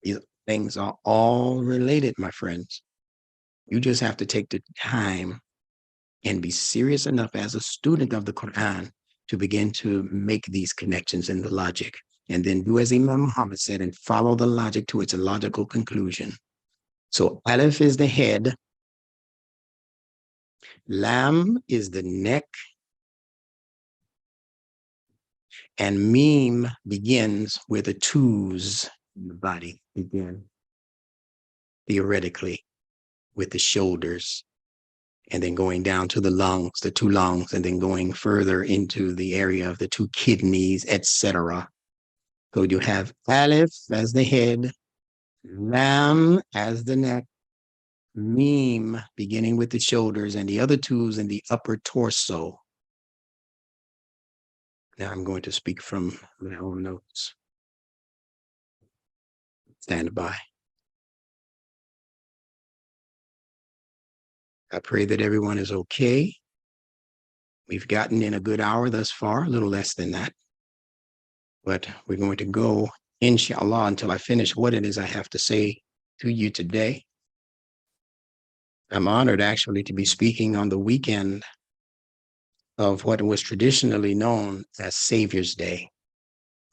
These things are all related, my friends. You just have to take the time and be serious enough as a student of the Quran to begin to make these connections in the logic. And then do as Imam Muhammad said and follow the logic to its logical conclusion. So Alif is the head. Lam is the neck. And Meem begins where the twos in the body begin, theoretically, with the shoulders, and then going down to the lungs, the 2 lungs, and then going further into the area of the 2 kidneys, etc. So you have Alif as the head, Lam as the neck, Meem beginning with the shoulders, and the other 2s in the upper torso. Now I'm going to speak from my own notes. Stand by. I pray that everyone is okay. We've gotten in a good hour thus far, a little less than that. But we're going to go, inshallah, until I finish what it is I have to say to you today. I'm honored actually to be speaking on the weekend of what was traditionally known as Savior's Day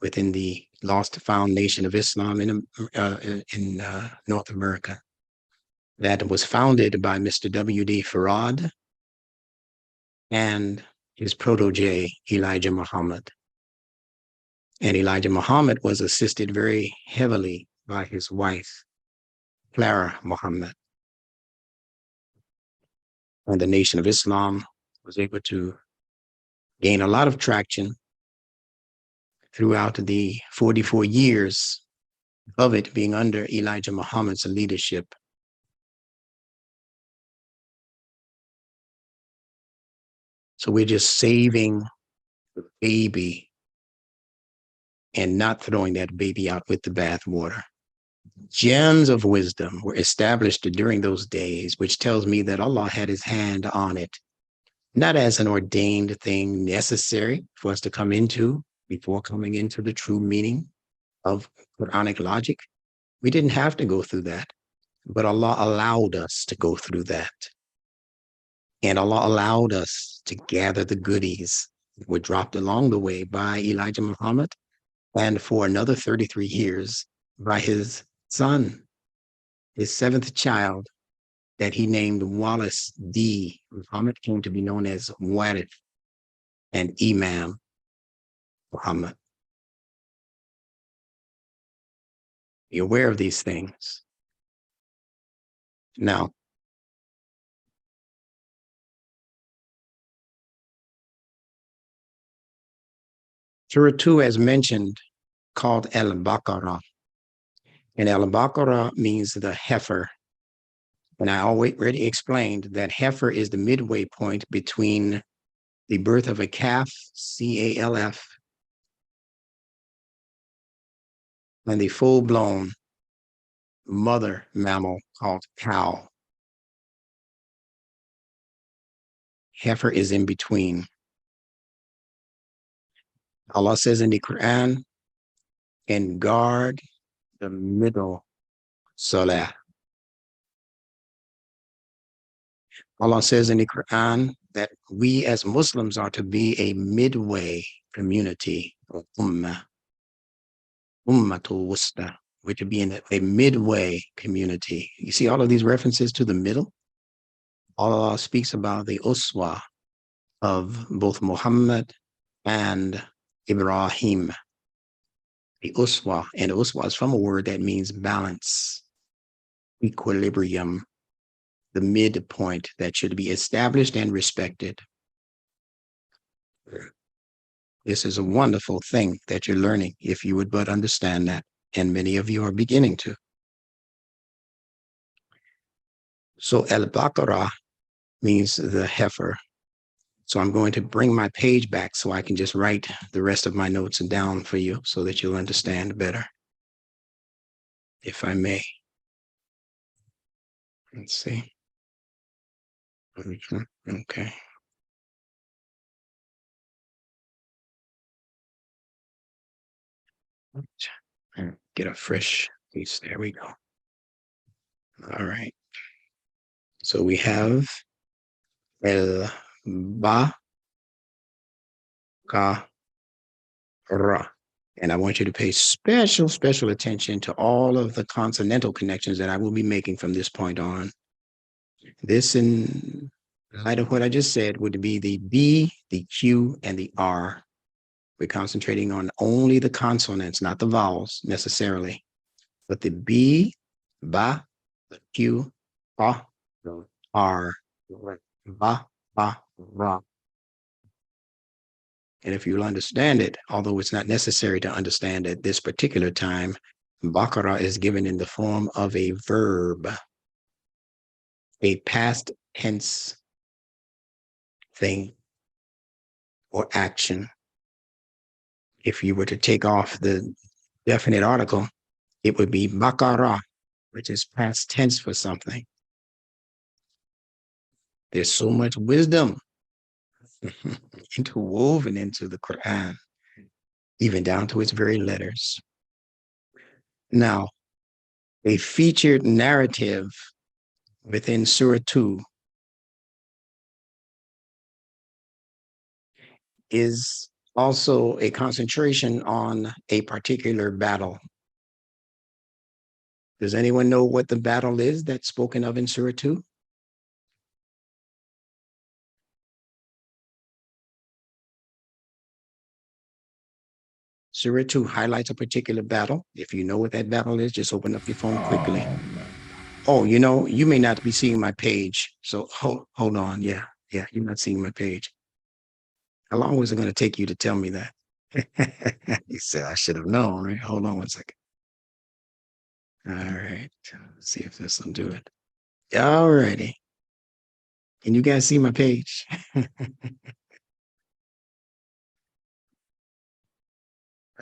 within the lost found nation of Islam in North America. That was founded by Mr. W.D. Farad and his protege, Elijah Muhammad. And Elijah Muhammad was assisted very heavily by his wife, Clara Muhammad. And the Nation of Islam was able to gain a lot of traction throughout the 44 years of it being under Elijah Muhammad's leadership. So we're just saving the baby and not throwing that baby out with the bathwater. Gems of wisdom were established during those days, which tells me that Allah had his hand on it, not as an ordained thing necessary for us to come into before coming into the true meaning of Quranic logic. We didn't have to go through that, but Allah allowed us to go through that. And Allah allowed us to gather the goodies that were dropped along the way by Elijah Muhammad, and for another 33 years by his son, his seventh child, that he named Wallace D. Muhammad, came to be known as Warith and Imam Muhammad. Be aware of these things. Now, Surah 2, as mentioned, called Al-Baqarah. And Al-Baqarah means the heifer. And I already explained that heifer is the midway point between the birth of a calf, C-A-L-F, and the full-blown mother mammal called cow. Heifer is in between. Allah says in the Quran, and guard the middle salah. Allah says in the Quran that we as Muslims are to be a midway community, or ummatul wusta. We're to be in a midway community. You see all of these references to the middle? Allah speaks about the uswa of both Muhammad and Ibrahim. The uswa, and uswa is from a word that means balance, equilibrium, the midpoint that should be established and respected. This is a wonderful thing that you're learning, if you would but understand that, and many of you are beginning to. So Al-Baqarah means the heifer. So I'm going to bring my page back so I can just write the rest of my notes down for you so that you'll understand better, if I may. Let's see. Okay. Get a fresh piece. There we go. All right. So we have El-Ba-Ka-Ra. And I want you to pay special attention to all of the consonantal connections that I will be making from this point on. This, in light of what I just said, would be the B, the Q, and the R. We're concentrating on only the consonants, not the vowels necessarily, but the B, Ba, the Q, Ba, the R, Ba, Ba, Ra. And if you'll understand it, although it's not necessary to understand at this particular time, Baqarah is given in the form of a verb, a past tense thing or action. If you were to take off the definite article, it would be Baqarah, which is past tense for something. There's so much wisdom interwoven into the Quran, even down to its very letters. Now, a featured narrative within Surah 2 is also a concentration on a particular battle. Does anyone know what the battle is that's spoken of in Surah 2? Surah 2 highlights a particular battle. If you know what that battle is, just open up your phone quickly. Oh, you know, you may not be seeing my page. So hold on. Yeah, you're not seeing my page. How long was it going to take you to tell me that? You said I should have known, right? Hold on 1 second. All right. Let's see if this will do it. All righty. Can you guys see my page?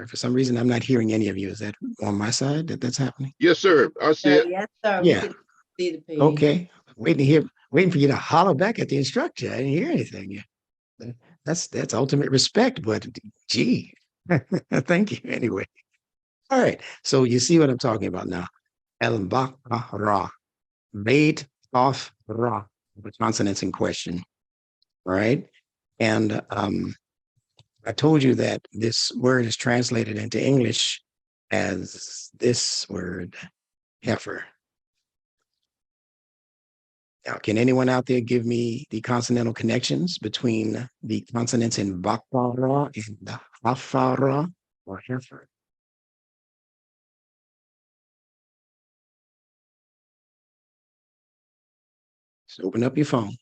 For some reason, I'm not hearing any of you. Is that on my side that's happening? Yes, sir. I see it. Yes, sir. Yeah. We can see the page. Okay. Waiting for you to holler back at the instructor. I didn't hear anything yet. That's ultimate respect, but gee, thank you anyway. All right. So you see what I'm talking about now. Al-Baqarah, made off ra, the consonants in question. All right. And I told you that this word is translated into English as this word, heifer. Now, can anyone out there give me the consonantal connections between the consonants in Baqarah and the Hafara or heifer? So open up your phone.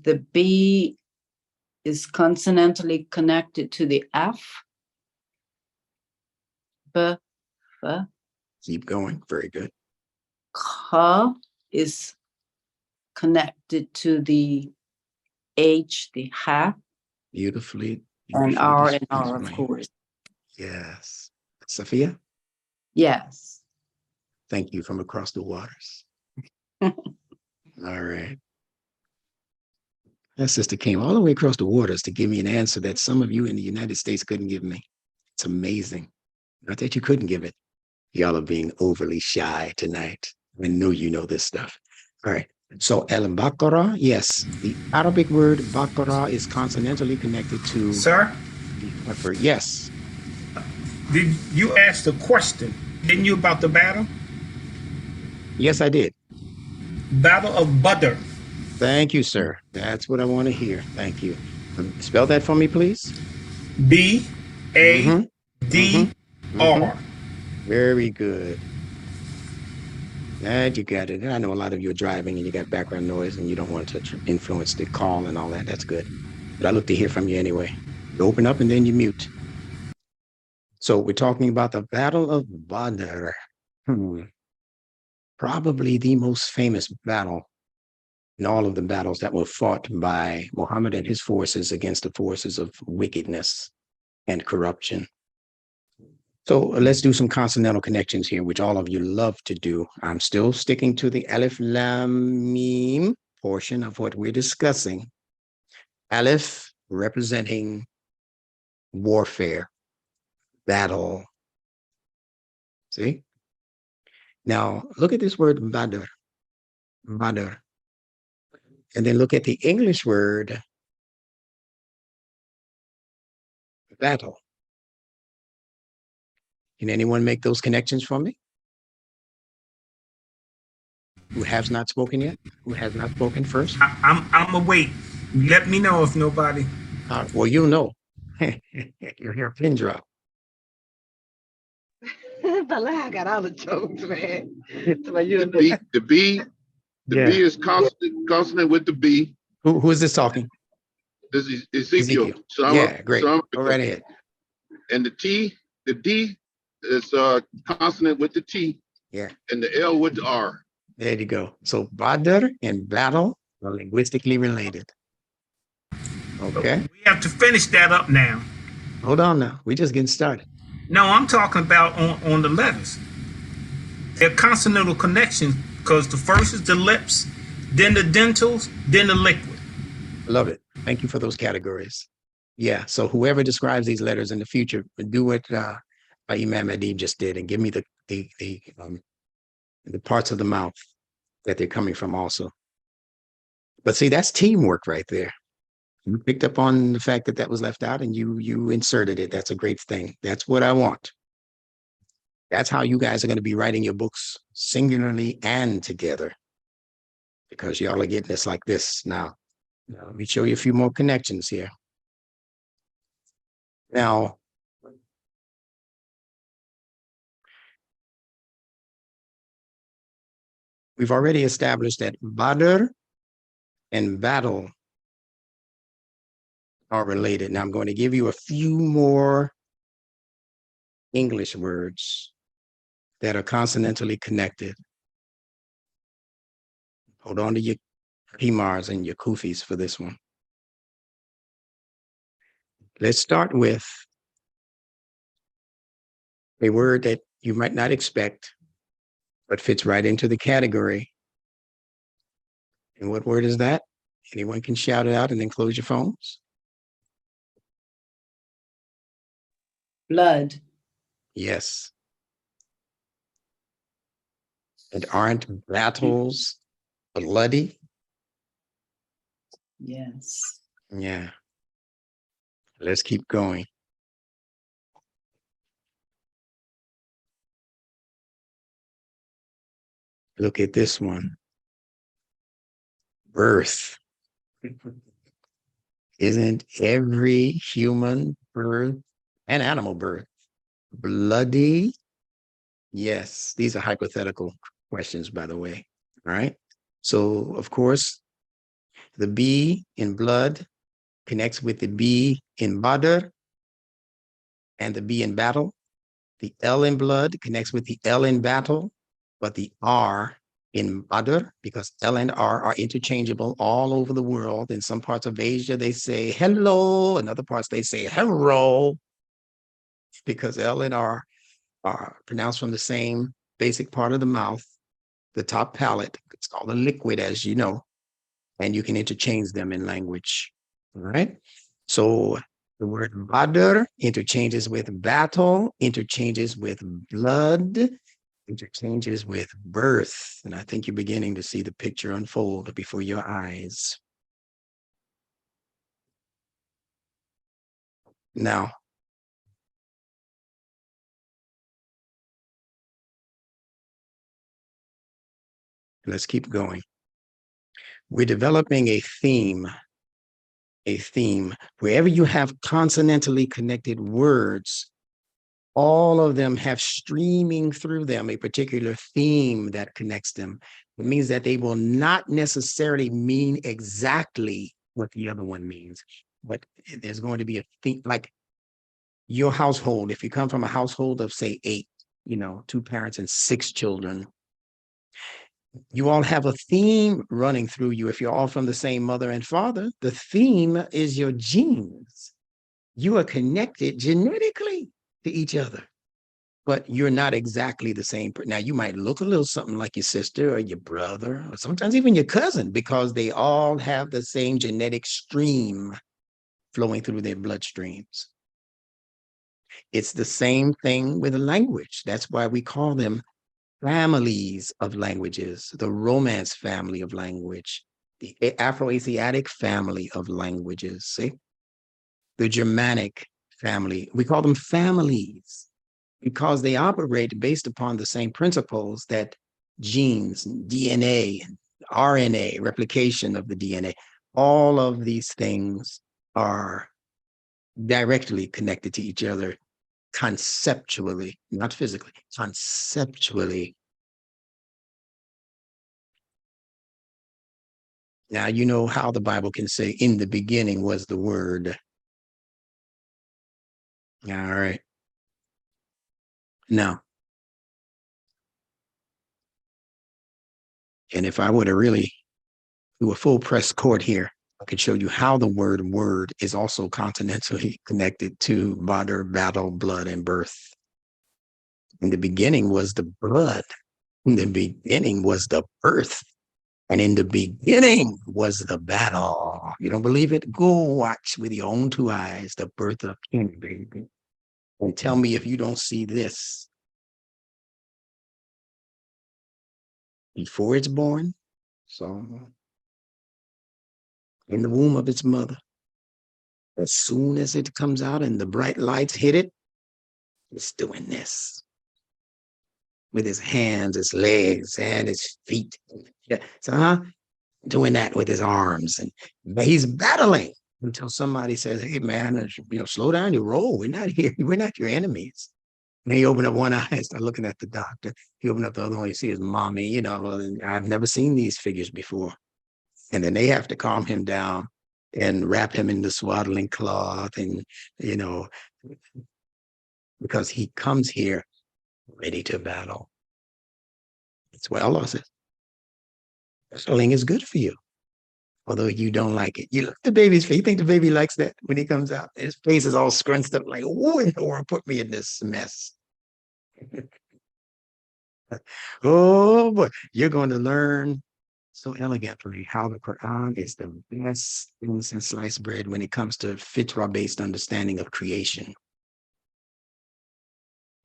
The B is consonantally connected to the F. B, B. Keep going. Very good. K is connected to the H, the ha, Beautifully. and R and R, explained. of course. Yes. Sophia, Yes. thank you from across the waters. All right. That sister came all the way across the waters to give me an answer that some of you in the United States couldn't give me. It's amazing. Not that you couldn't give it. Y'all are being overly shy tonight. I know you know this stuff. All right. So al-Baqarah, yes, the Arabic word Baqarah is consonantally connected to Sir, the heifer. Yes. did you ask the question? Didn't you about the battle? Yes, I did. Battle of Badr. Thank you, sir. That's what I want to hear. Thank you. Spell that for me, please. B-A-D-R. Very good. And you got it. I know a lot of you are driving and you got background noise and you don't want to influence the call and all that. That's good. But I look to hear from you anyway. You open up and then you mute. So we're talking about the Battle of Badr. Probably the most famous battle in all of the battles that were fought by Muhammad and his forces against the forces of wickedness and corruption. So let's do some consonantal connections here, which all of you love to do. I'm still sticking to the Alif, Laam, Meem portion of what we're discussing. Alif representing warfare, battle. See? Now, look at this word Badr. Badr. And then look at the English word battle. Can anyone make those connections for me? Who has not spoken yet? Who has not spoken first? I'm awake. Let me know if nobody. Well, you'll know. You'll hear a pin drop. I got all the jokes, man. The B is consonant with the B. Who is this talking? This is Ezekiel. Yeah, great. Go right ahead. And the D is consonant with the T. Yeah. And the L with the R. There you go. So Badr and battle are linguistically related. Okay. We have to finish that up now. Hold on now. We're just getting started. No, I'm talking about on the letters. They're consonantal connections because the first is the lips, then the dentals, then the liquid. Love it. Thank you for those categories. Yeah. So whoever describes these letters in the future, do what Imam Adib just did and give me the parts of the mouth that they're coming from also. But see, that's teamwork right there. You picked up on the fact that was left out and you inserted it. That's a great thing. That's what I want. That's how you guys are going to be writing your books singularly and together. because y'all are getting this like this now. Now, let me show you a few more connections here. Now, we've already established that Badr and battle are related. Now I'm going to give you a few more English words that are consonantally connected. Hold on to your Himars and your Kufis for this one. Let's start with a word that you might not expect, but fits right into the category. And what word is that? Anyone can shout it out and then close your phones. Blood. Yes. And aren't battles bloody? Yes. Yeah. Let's keep going. Look at this one. Birth. Isn't every human birth and animal birth bloody? Yes, these are hypothetical questions, by the way. All right. So, of course, the B in blood connects with the B in Badr and the B in battle. The L in blood connects with the L in battle, but the R in Badr, because L and R are interchangeable all over the world. In some parts of Asia, they say hello. In other parts, they say hello, because L and R are pronounced from the same basic part of the mouth, the top palate. It's called a liquid, as you know, and you can interchange them in language. All right. So the word Badr interchanges with battle, interchanges with blood, interchanges with birth. And I think you're beginning to see the picture unfold before your eyes. Now, let's keep going. We're developing a theme. Wherever you have consonantally connected words, all of them have streaming through them a particular theme that connects them. It means that they will not necessarily mean exactly what the other one means, but there's going to be a theme, like your household. If you come from a household of, say, 8, 2 parents and 6 children, you all have a theme running through you. If you're all from the same mother and father, the theme is your genes. You are connected genetically to each other, but you're not exactly the same. Now, you might look a little something like your sister or your brother, or sometimes even your cousin, because they all have the same genetic stream flowing through their bloodstreams. It's the same thing with a language. That's why we call them families of languages, the Romance family of language, the Afro-Asiatic family of languages, see? The Germanic family. We call them families because they operate based upon the same principles that genes, DNA, RNA, replication of the DNA, all of these things are directly connected to each other conceptually, not physically, conceptually. Now, you know how the Bible can say, in the beginning was the Word. All right. Now, and if I were to really do a full press court here, I could show you how the word word is also continentally connected to Badr, battle, blood, and birth. In the beginning was the blood. In the beginning was the birth. And in the beginning was the battle. You don't believe it? Go watch with your own 2 eyes the birth of King, baby. And tell me if you don't see this. Before it's born, so in the womb of its mother, as soon as it comes out and the bright lights hit it, it's doing this with his hands, his legs, and his feet. Yeah. So, doing that with his arms, and he's battling until somebody says, "Hey, man, slow down your roll. We're not here. We're not your enemies." And he opened up one eye and started looking at the doctor. He opened up the other one. You see his mommy. And I've never seen these figures before. And then they have to calm him down and wrap him in the swaddling cloth, and because he comes here ready to battle. That's what Allah says. Battling is good for you, although you don't like it. You look at the baby's face. You think the baby likes that when he comes out? His face is all scrunched up like, "Oh, in the world put me in this mess." Oh boy, you're going to learn so elegantly how the Quran is the best thing since sliced bread when it comes to fitrah-based understanding of creation.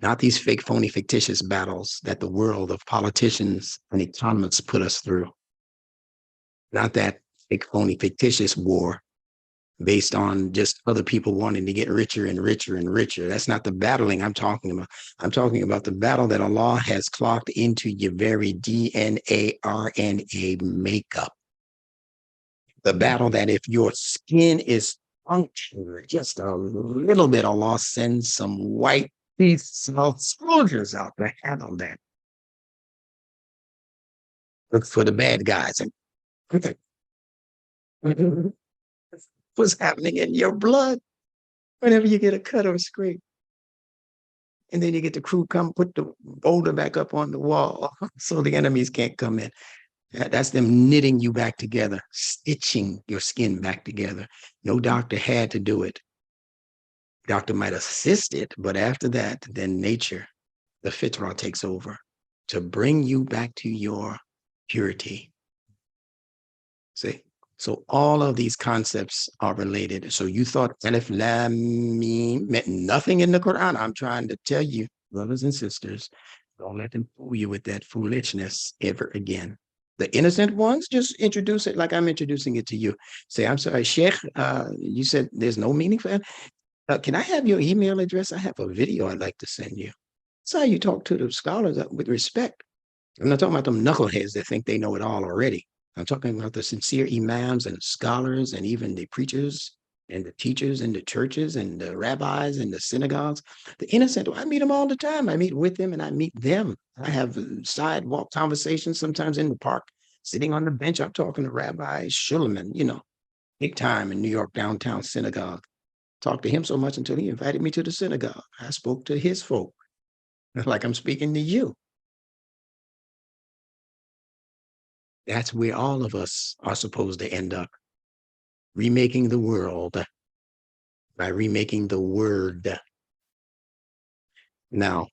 Not these fake, phony, fictitious battles that the world of politicians and economists put us through. Not that fake, phony, fictitious war based on just other people wanting to get richer and richer and richer. That's not the battling I'm talking about. I'm talking about the battle that Allah has clocked into your very DNA, RNA makeup. The battle that if your skin is punctured just a little bit, Allah sends some white peaceful soldiers out to handle that. Look for the bad guys. And what's happening in your blood whenever you get a cut or a scrape. And then you get the crew come put the boulder back up on the wall so the enemies can't come in. That's them knitting you back together, stitching your skin back together. No doctor had to do it. Doctor might assist it, but after that, then nature, the fitrah, takes over to bring you back to your purity. See? So all of these concepts are related. So you thought Alif, Laam, Meem meant nothing in the Quran. I'm trying to tell you, brothers and sisters, don't let them fool you with that foolishness ever again. The innocent ones, just introduce it like I'm introducing it to you. Say, "I'm sorry, Sheikh, you said there's no meaning for that. Can I have your email address? I have a video I'd like to send you." That's how you talk to the scholars with respect. I'm not talking about them knuckleheads that think they know it all already. I'm talking about the sincere imams and scholars and even the preachers and the teachers in the churches and the rabbis and the synagogues. The innocent, I meet them all the time. I meet with them and I meet them. I have sidewalk conversations sometimes in the park, sitting on the bench. I'm talking to Rabbi Shulaman, big time in New York, downtown synagogue. Talked to him so much until he invited me to the synagogue. I spoke to his folk like I'm speaking to you. That's where all of us are supposed to end up. Remaking the world by remaking the word. Now,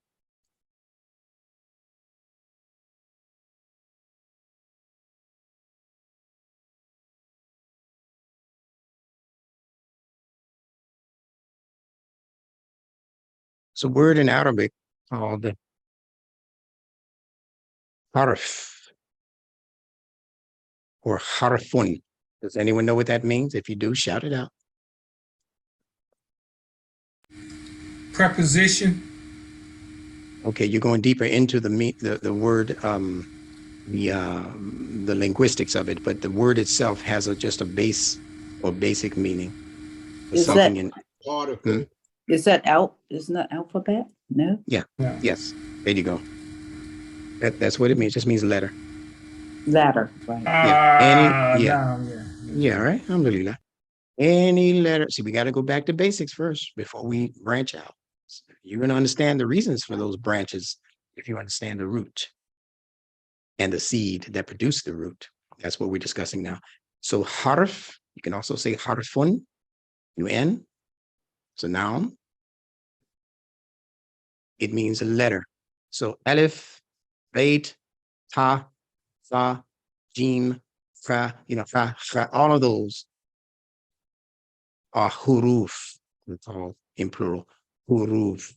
it's a word in Arabic called harf or harfun. Does anyone know what that means? If you do, shout it out. Preposition. Okay, you're going deeper into the word, the linguistics of it, but the word itself has just a base or basic meaning. Is something that in Particle. isn't that alphabet? No. Yeah. Yes. There you go. That's what it means. It just means letter. Ladder. Right. Yeah. Right. Alhamdulillah. Any letter. See, we got to go back to basics first before we branch out. You're going to understand the reasons for those branches if you understand the root and the seed that produced the root. That's what we're discussing now. So harf, you can also say harfun, UN. It's a noun. It means a letter. So alif, bait, ta, tha, jim, fa, fa, all of those are huruf. It's all in plural. Huruf.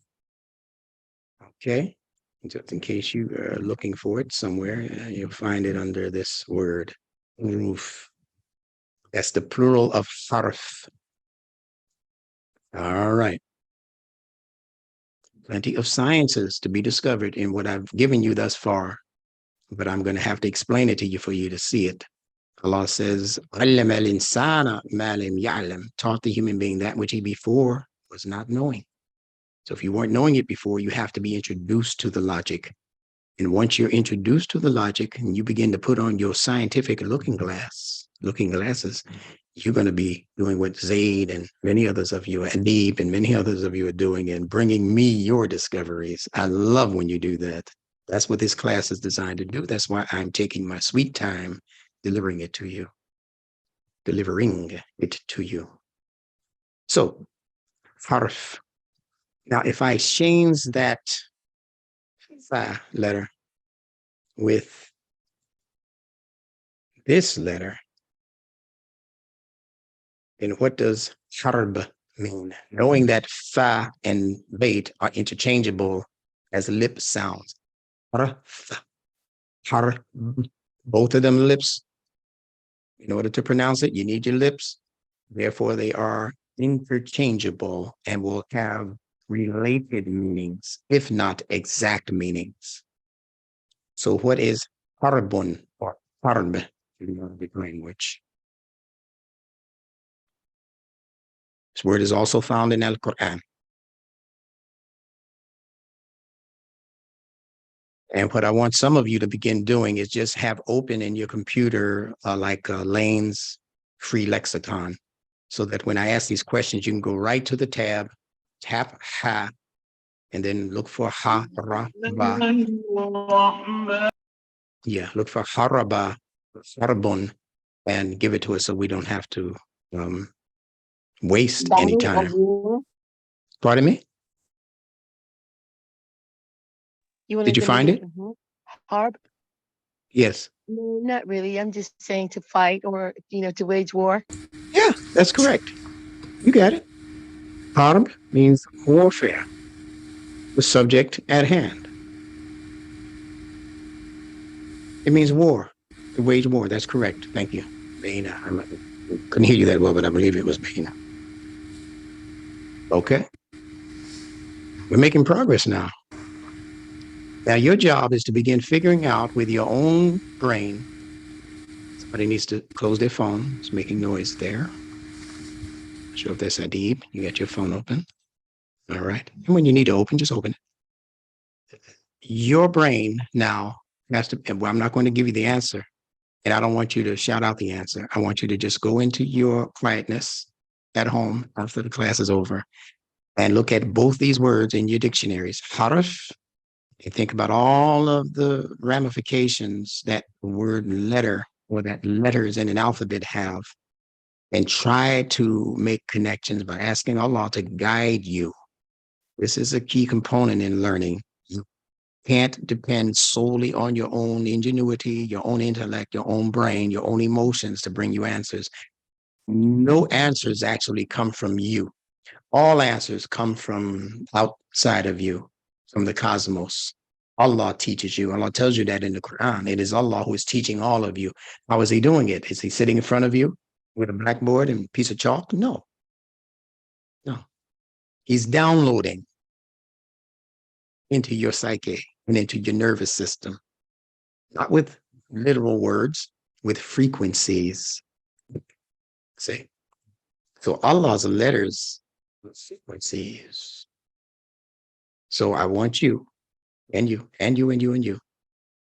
Okay. Just in case you are looking for it somewhere, you'll find it under this word, huruf. That's the plural of harf. All right. Plenty of sciences to be discovered in what I've given you thus far, but I'm going to have to explain it to you for you to see it. Allah says, "Allama al-insana ma lam ya'lam," taught the human being that which he before was not knowing. So if you weren't knowing it before, you have to be introduced to the logic. And once you're introduced to the logic and you begin to put on your scientific looking glasses, you're going to be doing what Zaid and many others of you, Adib and many others of you are doing, and bringing me your discoveries. I love when you do that. That's what this class is designed to do. That's why I'm taking my sweet time delivering it to you. So, harf. Now, if I exchange that fa letter with this letter, then what does harb mean? Knowing that fa and bait are interchangeable as lip sounds. Harf, harb, both of them lips. In order to pronounce it, you need your lips. Therefore, they are interchangeable and will have related meanings, if not exact meanings. So what is harbun or harb in Arabic language? This word is also found in Al-Quran. And what I want some of you to begin doing is just have open in your computer, Lane's free lexicon, so that when I ask these questions, you can go right to the tab, tap ha, and then look for ha, ra, ba. Yeah, look for haraba, harbun, and give it to us so we don't have to waste any time. Pardon me? Did you find it? Harb? Yes. No, not really. I'm just saying to fight or, to wage war. Yeah, that's correct. You got it. Harb means warfare, the subject at hand. It means war, to wage war. That's correct. Thank you. Baina. I couldn't hear you that well, but I believe it was Baina. Okay. We're making progress now. Now, your job is to begin figuring out with your own brain. Somebody needs to close their phone. It's making noise there. Not sure if that's Adib. You got your phone open. All right. And when you need to open, just open it. Your brain now has to, well, I'm not going to give you the answer. And I don't want you to shout out the answer. I want you to just go into your quietness at home after the class is over and look at both these words in your dictionaries. Harf, and think about all of the ramifications that the word letter or that letters in an alphabet have, and try to make connections by asking Allah to guide you. This is a key component in learning. You can't depend solely on your own ingenuity, your own intellect, your own brain, your own emotions to bring you answers. No answers actually come from you. All answers come from outside of you, from the cosmos. Allah teaches you. Allah tells you that in the Quran. It is Allah who is teaching all of you. How is he doing it? Is he sitting in front of you with a blackboard and a piece of chalk? No. No. He's downloading into your psyche and into your nervous system, not with literal words, with frequencies. See? So Allah's letters are frequencies. So I want you, and you, and you, and you, and you,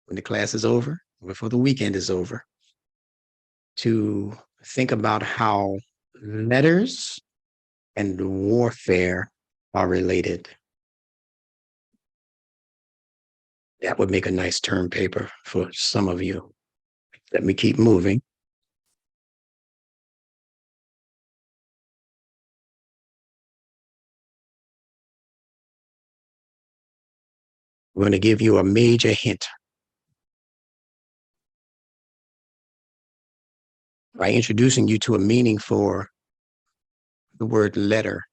when the class is over, before the weekend is over, to think about how letters and warfare are related. That would make a nice term paper for some of you. Let me keep moving. I'm going to give you a major hint. By introducing you to a meaning for the word letter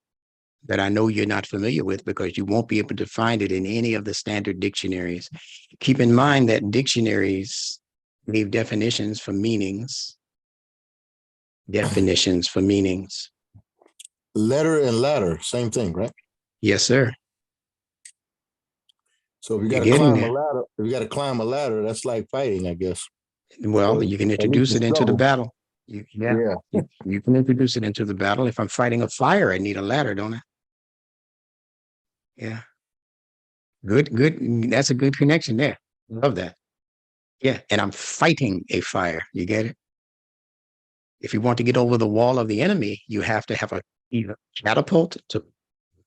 that I know you're not familiar with because you won't be able to find it in any of the standard dictionaries. Keep in mind that dictionaries leave definitions for meanings. Definitions for meanings. Letter and ladder, same thing, right? Yes, sir. So if you You're got to getting climb a there. ladder, if you got to climb a ladder, that's like fighting, I guess. Well, So you can at least introduce the it into the struggle. battle. Yeah. You can introduce it into the battle. If I'm fighting a fire, I need a ladder, don't I? Yeah. Good. That's a good connection there. Love that. Yeah. And I'm fighting a fire. You get it? If you want to get over the wall of the enemy, you have to have a either catapult to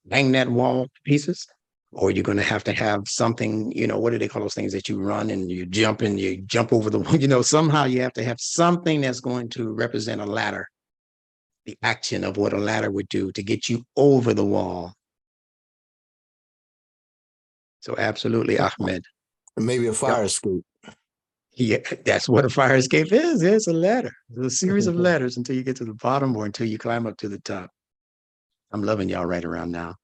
bang that wall to pieces, or you're going to have something, what do they call those things that you run and you jump over the wall? Somehow you have to have something that's going to represent a ladder, the action of what a ladder would do to get you over the wall. So absolutely, Ahmed. Maybe a fire escape. Yeah, that's what a fire escape is. It's a ladder. It's a series of ladders until you get to the bottom or until you climb up to the top. I'm loving y'all right around now.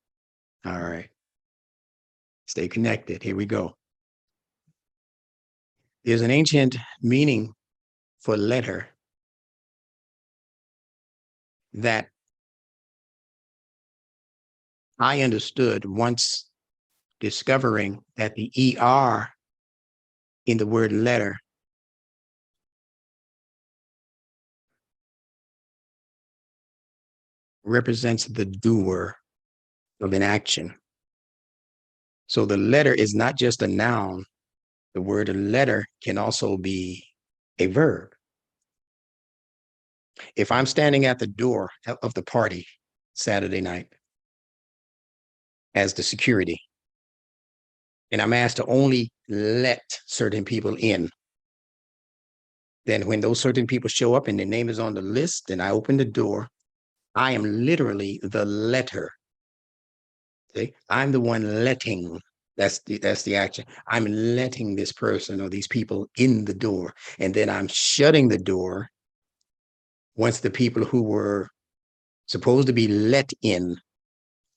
All right. Stay connected. Here we go. There's an ancient meaning for letter that I understood once discovering that the ER in the word letter represents the doer of an action. So the letter is not just a noun. The word letter can also be a verb. If I'm standing at the door of the party Saturday night as the security, and I'm asked to only let certain people in, then when those certain people show up and their name is on the list and I open the door, I am literally the letter. Okay? I'm the one letting. That's the action. I'm letting this person or these people in the door, and then I'm shutting the door once the people who were supposed to be let in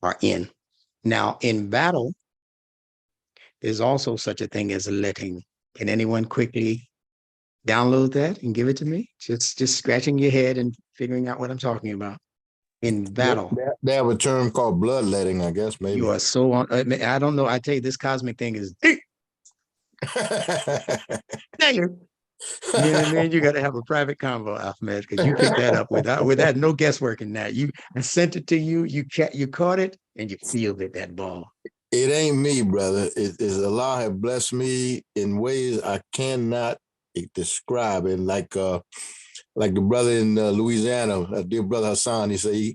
are in. Now, in battle, there's also such a thing as letting. Can anyone quickly download that and give it to me? Just scratching your head and figuring out what I'm talking about. In battle, They have a term called bloodletting, I guess, maybe. you are so on. I don't know. I tell you, this cosmic thing is deep. You know what I mean? You got to have a private convo, Ahmed, because you picked that up without no guesswork in that. I sent it to you. You caught it and you fielded that ball. It ain't me, brother. It is Allah have blessed me in ways I cannot describe. And like the brother in Louisiana, dear brother Hassan, he said,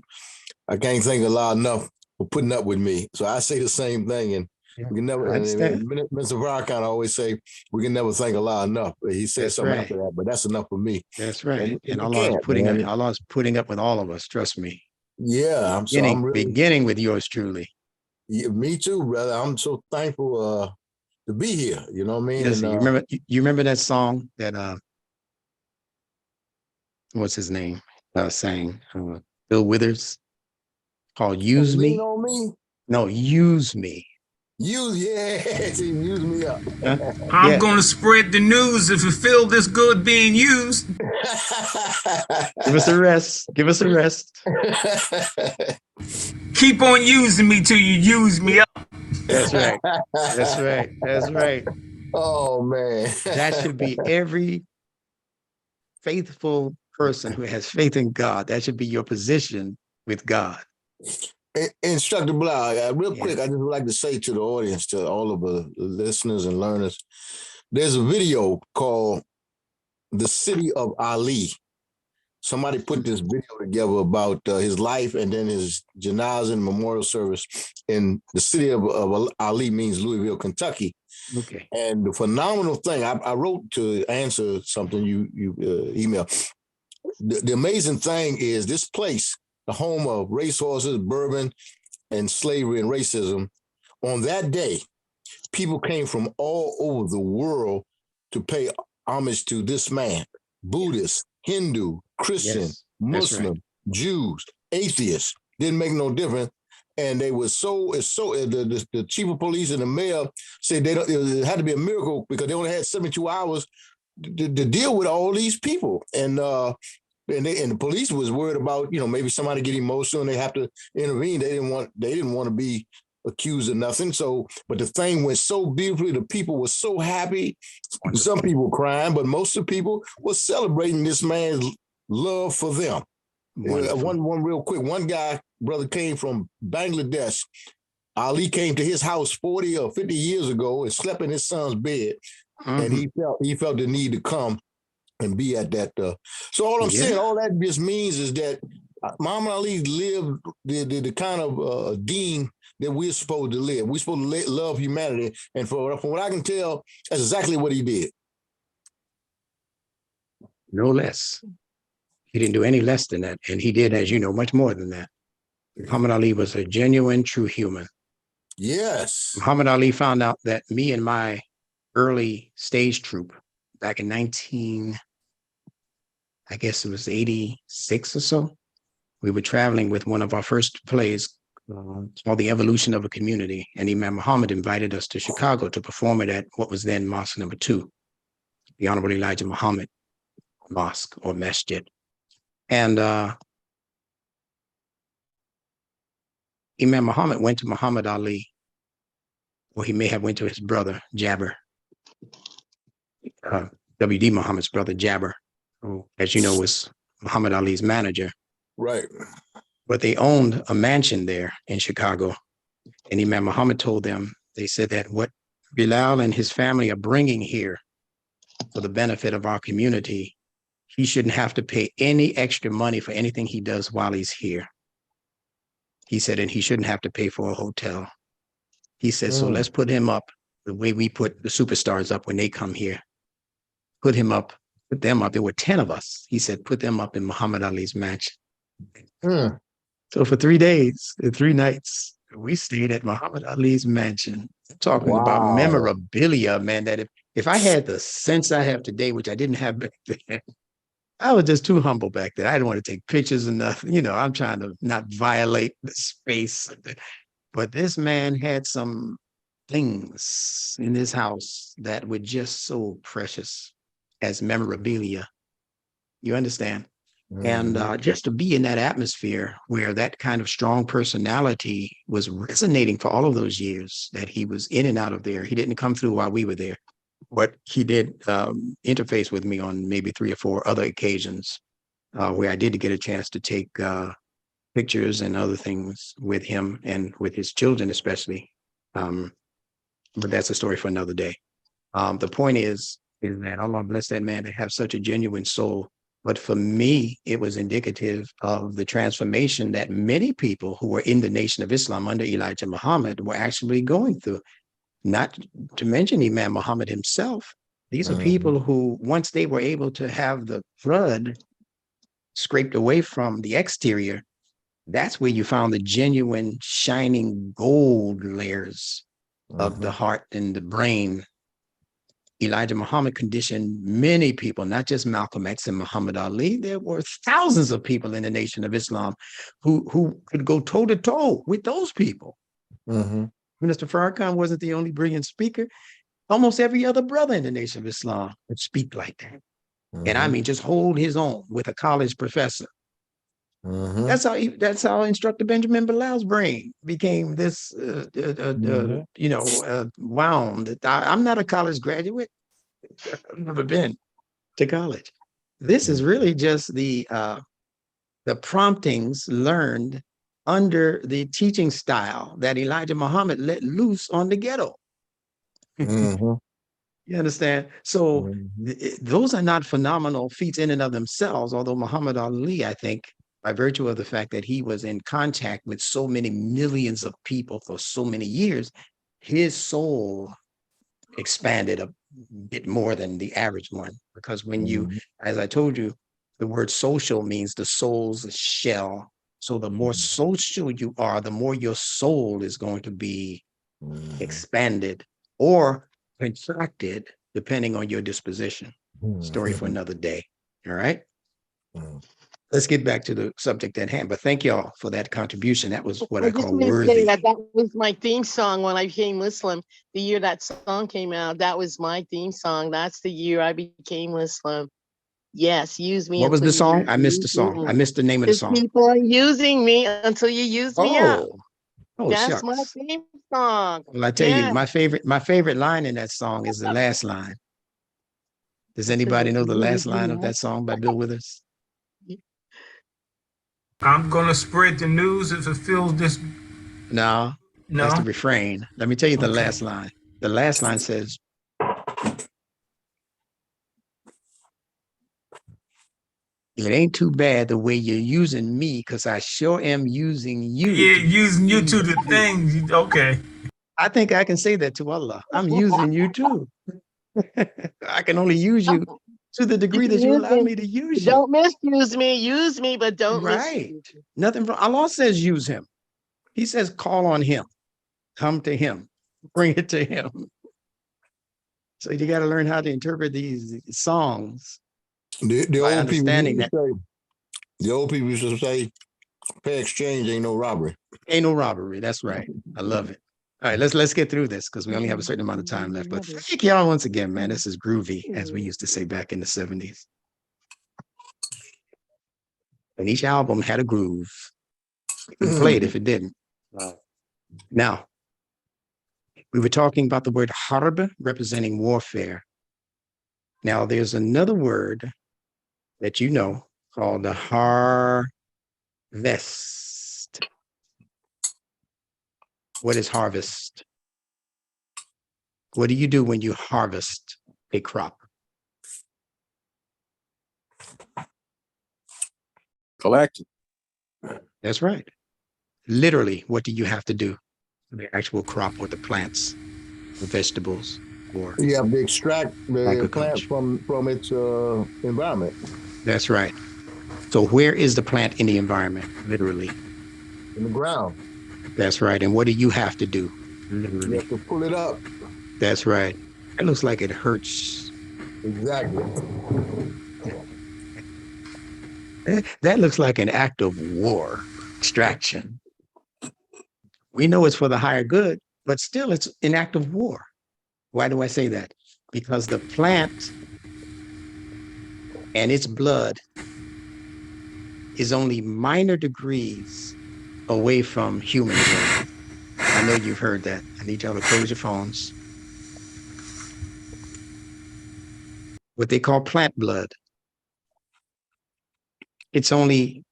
I can't thank Allah enough for putting up with me. So I say the same thing, and we can never. And Mr. Farrakhan always say we can never thank Allah enough. He said That's something right. after that, but that's enough for me. That's right. And you Allah is can't, Allah's putting up with all of us. Trust me. Yeah, I'm really beginning with yours truly. Yeah, me too, brother. I'm so thankful to be here. You know what I mean? Listen, And, you remember that song that what's his name sang? Bill Withers, called "Use Me." Lean on me. No, use me. Use me up. I'm gonna spread the news if it feel this good being used. Give us a rest. Give us a rest. Keep on using me till you use me up. That's right. That's right. That's right. Oh man. That should be every faithful person who has faith in God. That should be your position with God. Instructor Bilal, real quick, I just would like to say to the audience, to all of the listeners and learners, there's a video called "The City of Ali." Somebody put this video together about his life and then his janazah and memorial service in the city of Ali, means Louisville, Kentucky. Okay. And the phenomenal thing, I wrote to answer something you emailed. The amazing thing is this place, the home of racehorses, bourbon, and slavery and racism. On that day, people came from all over the world to pay homage to this man. Buddhist, Hindu, Christian, Muslim, Jews, atheists, didn't make no difference. And they were the chief of police and the mayor said it had to be a miracle because they only had 72 hours to deal with all these people. And the police was worried about, maybe somebody get emotional and they have to intervene. They didn't want to be accused of nothing. So, but the thing went so beautifully. The people were so happy. Some people crying, but most of the people were celebrating this man's love for them. One real quick. One guy, brother, came from Bangladesh. Ali came to his house 40 or 50 years ago and slept in his son's bed, and he felt the need to come and be at that. So all I'm saying, all that just means is that Muhammad Ali lived the kind of deen that we're supposed to live. We're supposed to love humanity, and from what I can tell, that's exactly what he did. No less. He didn't do any less than that, and he did, as you know, much more than that. Muhammad Ali was a genuine, true human. Yes. Muhammad Ali found out that me and my early stage troupe back in I guess it was 86 or so, we were traveling with one of our first plays called The Evolution of a Community, and Imam Muhammad invited us to Chicago to perform it at what was then Mosque Number 2, the Honorable Elijah Muhammad Mosque or Masjid. And Imam Muhammad went to Muhammad Ali, or he may have went to his brother, Jabber, W.D. Muhammad's brother, Jabber, who, as you know, was Muhammad Ali's manager. Right. But they owned a mansion there in Chicago. And Imam Muhammad told them, they said that what Bilal and his family are bringing here for the benefit of our community, he shouldn't have to pay any extra money for anything he does while he's here. He said, and he shouldn't have to pay for a hotel. He said, so let's put him up the way we put the superstars up when they come here. Put them up. There were 10 of us. He said, put them up in Muhammad Ali's mansion. So for 3 days and 3 nights, we stayed at Muhammad Ali's mansion. Talking about memorabilia, man, that if I had the sense I have today, which I didn't have back then, I was just too humble back then. I didn't want to take pictures and nothing. You know, I'm trying to not violate the space. But this man had some things in his house that were just so precious as memorabilia. You understand? And just to be in that atmosphere where that kind of strong personality was resonating for all of those years that he was in and out of there. He didn't come through while we were there, but he did interface with me on maybe 3 or 4 other occasions where I did get a chance to take pictures and other things with him and with his children, especially. But that's a story for another day. The point is that Allah bless that man to have such a genuine soul. But for me, it was indicative of the transformation that many people who were in the Nation of Islam under Elijah Muhammad were actually going through. Not to mention Imam Muhammad himself. These are people who, once they were able to have the blood scraped away from the exterior, that's where you found the genuine shining gold layers of the heart and the brain. Elijah Muhammad conditioned many people, not just Malcolm X and Muhammad Ali. There were thousands of people in the Nation of Islam who could go toe to toe with those people. Minister Farrakhan wasn't the only brilliant speaker. Almost every other brother in the Nation of Islam would speak like that. And I mean, just hold his own with a college professor. That's how Instructor Benjamin Bilal's brain became this, wound. I'm not a college graduate. I've never been to college. This is really just the promptings learned under the teaching style that Elijah Muhammad let loose on the ghetto. You understand? So those are not phenomenal feats in and of themselves, although Muhammad Ali, I think, by virtue of the fact that he was in contact with so many millions of people for so many years, his soul expanded a bit more than the average one. Because when you, as I told you, the word social means the soul's shell. So the more social you are, the more your soul is going to be expanded or contracted, depending on your disposition. Story for another day. All right. Let's get back to the subject at hand. But thank y'all for that contribution. That was what I call worthy. That was my theme song when I became Muslim. The year that song came out, that was my theme song. That's the year I became Muslim. Yes, use me. What was the song? I missed the song. I missed the name of the song. People are using me until you use me out. Oh, That's my shucks. theme song. Well, I tell you, Yeah. my favorite line in that song is the last line. Does What's the anybody know the last name? line of that song by Bill Withers? I'm gonna spread the news if it fills this. No, that's the No. refrain. Let me tell you the Okay. last line. The last line says, "It ain't too bad the way you're using me, because I sure am using you." Yeah, to using you to deceive the you." things. Okay. I think I can say that to Allah. I'm using you too. I can only use you to the You degree can that you use allow me. me to use you. Don't misuse me. Use me, but don't Right. misuse me. Nothing wrong. Allah says use him. He says call on him. Come to him. Bring it to him. So you got to learn how to interpret these songs The by old people understanding used that to say, the old people used to say, fair exchange ain't no robbery. ain't no robbery. That's right. I love it. All right, let's get through this because we only have a certain amount of time left. But thank y'all once again, man. This is groovy, as we used to say back in the 70s. And each album had a groove. You could play it if it didn't. Now, we were talking about the word harb representing warfare. Now, there's another word that you know called the harvest. What is harvest? What do you do when you harvest a crop? Collect it. That's right. Literally, what do you have to do? The actual crop or the plants, the vegetables, or You have to extract the plant agriculture. from its environment. That's right. So where is the plant in the environment? Literally. In the ground. That's right. And what do you have to do? You Literally. have to pull it up. That's right. It looks like it hurts. Exactly. That looks like an act of war, extraction. We know it's for the higher good, but still it's an act of war. Why do I say that? Because the plant and its blood is only minor degrees away from human blood. I know you've heard that. I need y'all to close your phones. What they call plant blood. It's only,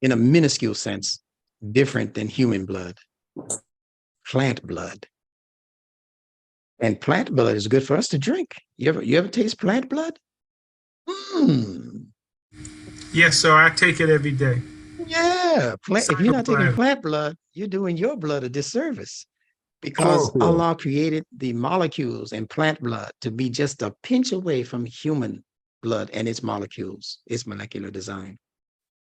in a minuscule sense, different than human blood. Plant blood. And plant blood is good for us to drink. You ever taste plant blood? Yes, sir. I take it every day. Yeah. If you're not taking Plant. plant blood, you're doing your blood a disservice, because Chlorophyll. Allah created the molecules in plant blood to be just a pinch away from human blood and its molecules, its molecular design.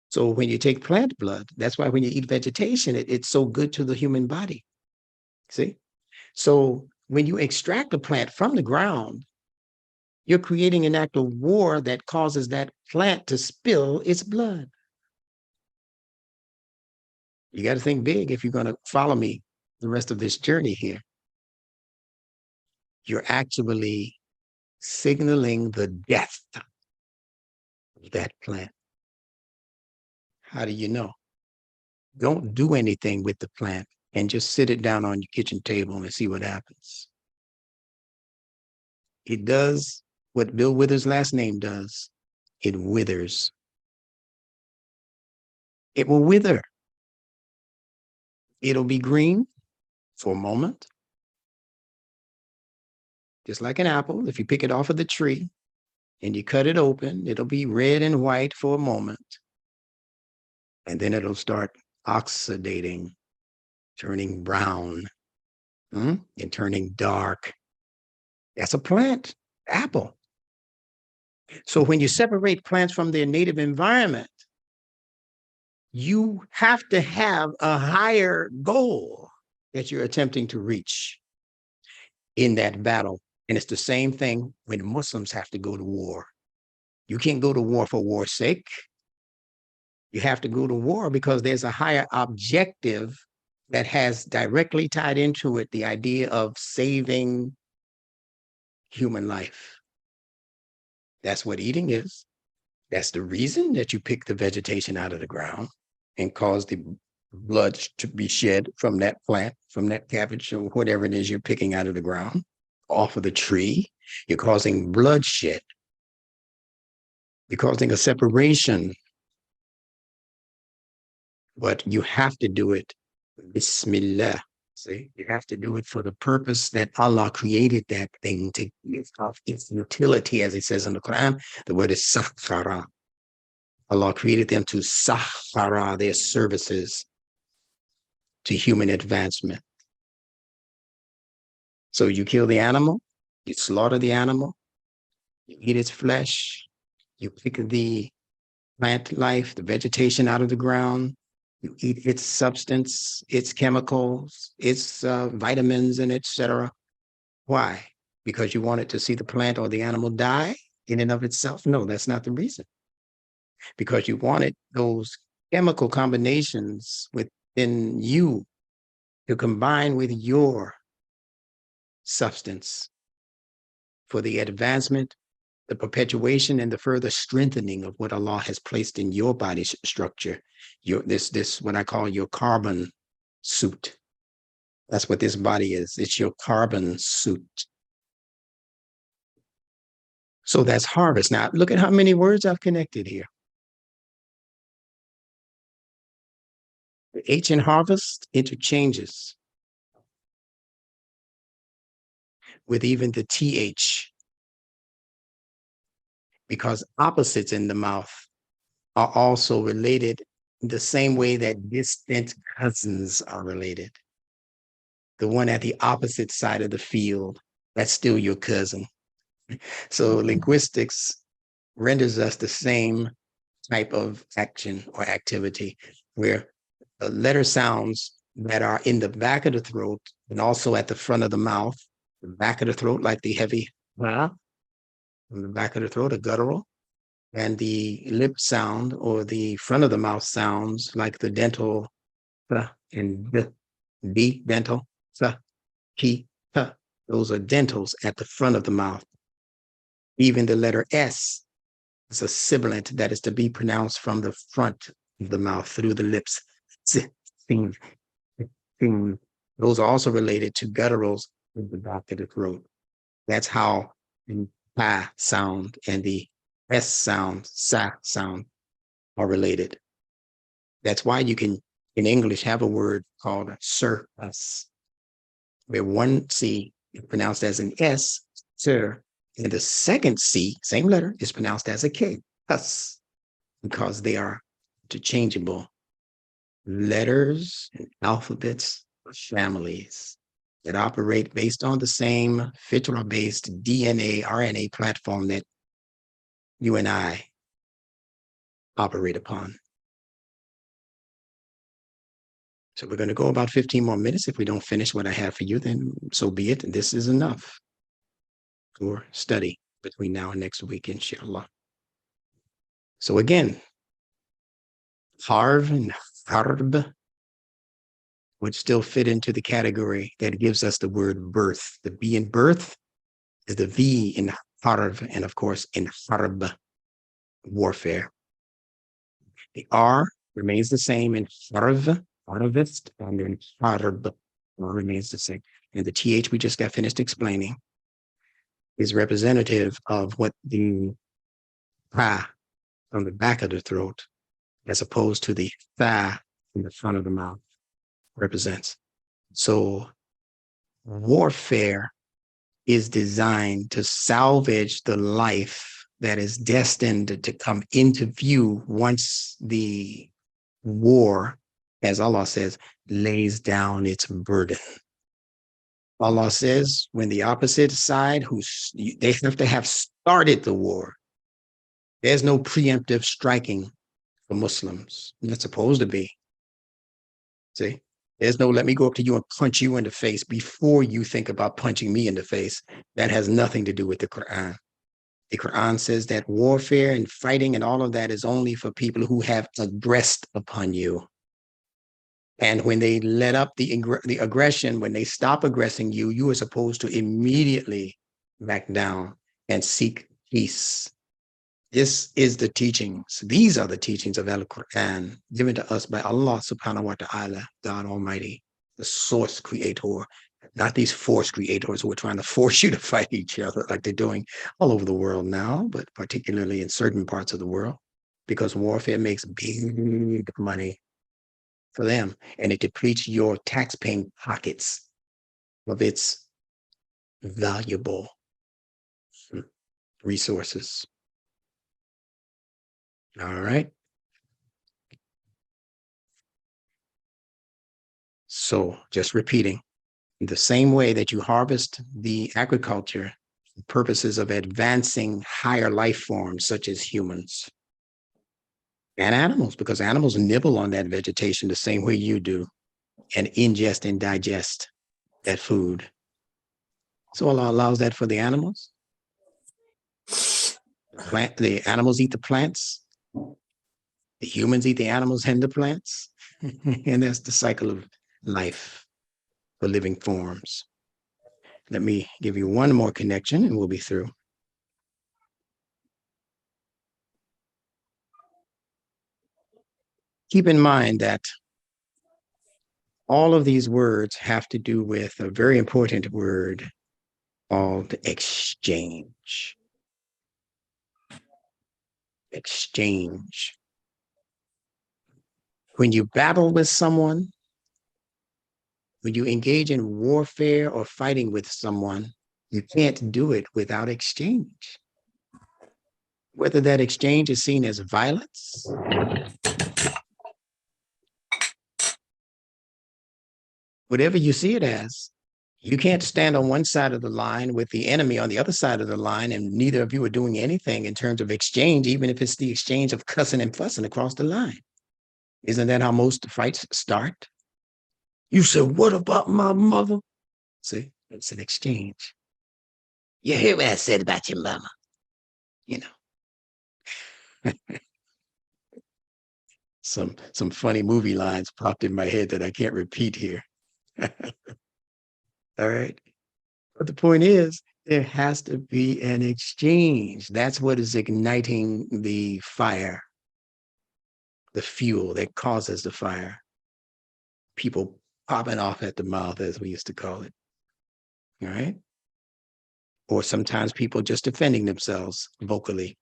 So when you take plant blood, that's why when you eat vegetation, it's so good to the human body. See? So when you extract a plant from the ground, you're creating an act of war that causes that plant to spill its blood. You got to think big if you're going to follow me the rest of this journey here. You're actually signaling the death of that plant. How do you know? Don't do anything with the plant and just sit it down on your kitchen table and see what happens. It does what Bill Withers' last name does. It withers. It will wither. It'll be green for a moment. Just like an apple, if you pick it off of the tree and you cut it open, it'll be red and white for a moment. And then it'll start oxidating, turning brown, and turning dark. That's a plant, apple. So when you separate plants from their native environment, you have to have a higher goal that you're attempting to reach in that battle. And it's the same thing when Muslims have to go to war. You can't go to war for war's sake. You have to go to war because there's a higher objective that has directly tied into it the idea of saving human life. That's what eating is. That's the reason that you pick the vegetation out of the ground and cause the blood to be shed from that plant, from that cabbage or whatever it is you're picking out of the ground, off of the tree. You're causing bloodshed. You're causing a separation. But you have to do it, Bismillah. See, you have to do it for the purpose that Allah created that thing to give off its utility, as it says in the Quran. The word is sakhara. Allah created them to sakhara their services to human advancement. So you kill the animal, you slaughter the animal, you eat its flesh, you pick the plant life, the vegetation out of the ground, you eat its substance, its chemicals, its vitamins, and etc. Why? Because you wanted to see the plant or the animal die in and of itself? No, that's not the reason. Because you wanted those chemical combinations within you to combine with your substance for the advancement, the perpetuation, and the further strengthening of what Allah has placed in your body structure. This what I call your carbon suit. That's what this body is. It's your carbon suit. So that's harvest. Now, look at how many words I've connected here. The H in harvest interchanges with even the TH, because opposites in the mouth are also related in the same way that distant cousins are related. The one at the opposite side of the field, that's still your cousin. So linguistics renders us the same type of action or activity, where the letter sounds that are in the back of the throat and also at the front of the mouth, the back of the throat, like the heavy in the back of the throat, a guttural, and the sound or the front of the mouth sounds like the dental and B dental, key, those are dentals at the front of the mouth. Even the letter S is a sibilant that is to be pronounced from the front of the mouth through the lips. Those are also related to gutturals in the back of the throat. That's how the pa sound and the S sound, sa sound are related. That's why you can, in English, have a word called surplus, where one C is pronounced as an S, sir, and the second C, same letter, is pronounced as a K, us, because they are interchangeable letters and alphabets or families that operate based on the same fitra-based DNA, RNA platform that you and I operate upon. So we're going to go about 15 more minutes. If we don't finish what I have for you, then so be it. And this is enough for study between now and next week, inshallah. So again, harv and harb would still fit into the category that gives us the word birth. The B in birth is the V in harv, and of course in harb, warfare. The R remains the same in harv, harvest, and then harb remains the same. And the TH we just got finished explaining is representative of what the pa on the back of the throat, as opposed to the tha in the front of the mouth, represents. So warfare is designed to salvage the life that is destined to come into view once the war, as Allah says, lays down its burden. Allah says, when the opposite side, they have to have started the war. There's no preemptive striking for Muslims. It's not supposed to be. See? There's no, let me go up to you and punch you in the face before you think about punching me in the face. That has nothing to do with the Quran. The Quran says that warfare and fighting and all of that is only for people who have aggressed upon you. And when they let up the aggression, when they stop aggressing you, you are supposed to immediately back down and seek peace This is the teachings. These are the teachings of Al-Quran given to us by Allah subhanahu wa ta'ala, God Almighty, the source creator, not these force creators who are trying to force you to fight each other like they're doing all over the world now, but particularly in certain parts of the world, because warfare makes big money for them, and it depletes your tax-paying pockets of its valuable resources. All right. So just repeating, the same way that you harvest the agriculture for purposes of advancing higher life forms such as humans and animals, because animals nibble on that vegetation the same way you do and ingest and digest that food. So Allah allows that for the animals. The animals eat the plants. The humans eat the animals and the plants. And that's the cycle of life for living forms. Let me give you one more connection and we'll be through. Keep in mind that all of these words have to do with a very important word called exchange. Exchange. When you battle with someone, when you engage in warfare or fighting with someone, you can't do it without exchange. Whether that exchange is seen as violence, whatever you see it as, you can't stand on one side of the line with the enemy on the other side of the line, and neither of you are doing anything in terms of exchange, even if it's the exchange of cussing and fussing across the line. Isn't that how most fights start? You said, what about my mother? See, it's an exchange. You hear what I said about your mama? You know. Some funny movie lines popped in my head that I can't repeat here. All right. But the point is, there has to be an exchange. That's what is igniting the fire, the fuel that causes the fire. People popping off at the mouth, as we used to call it. All right. Or sometimes people just defending themselves vocally.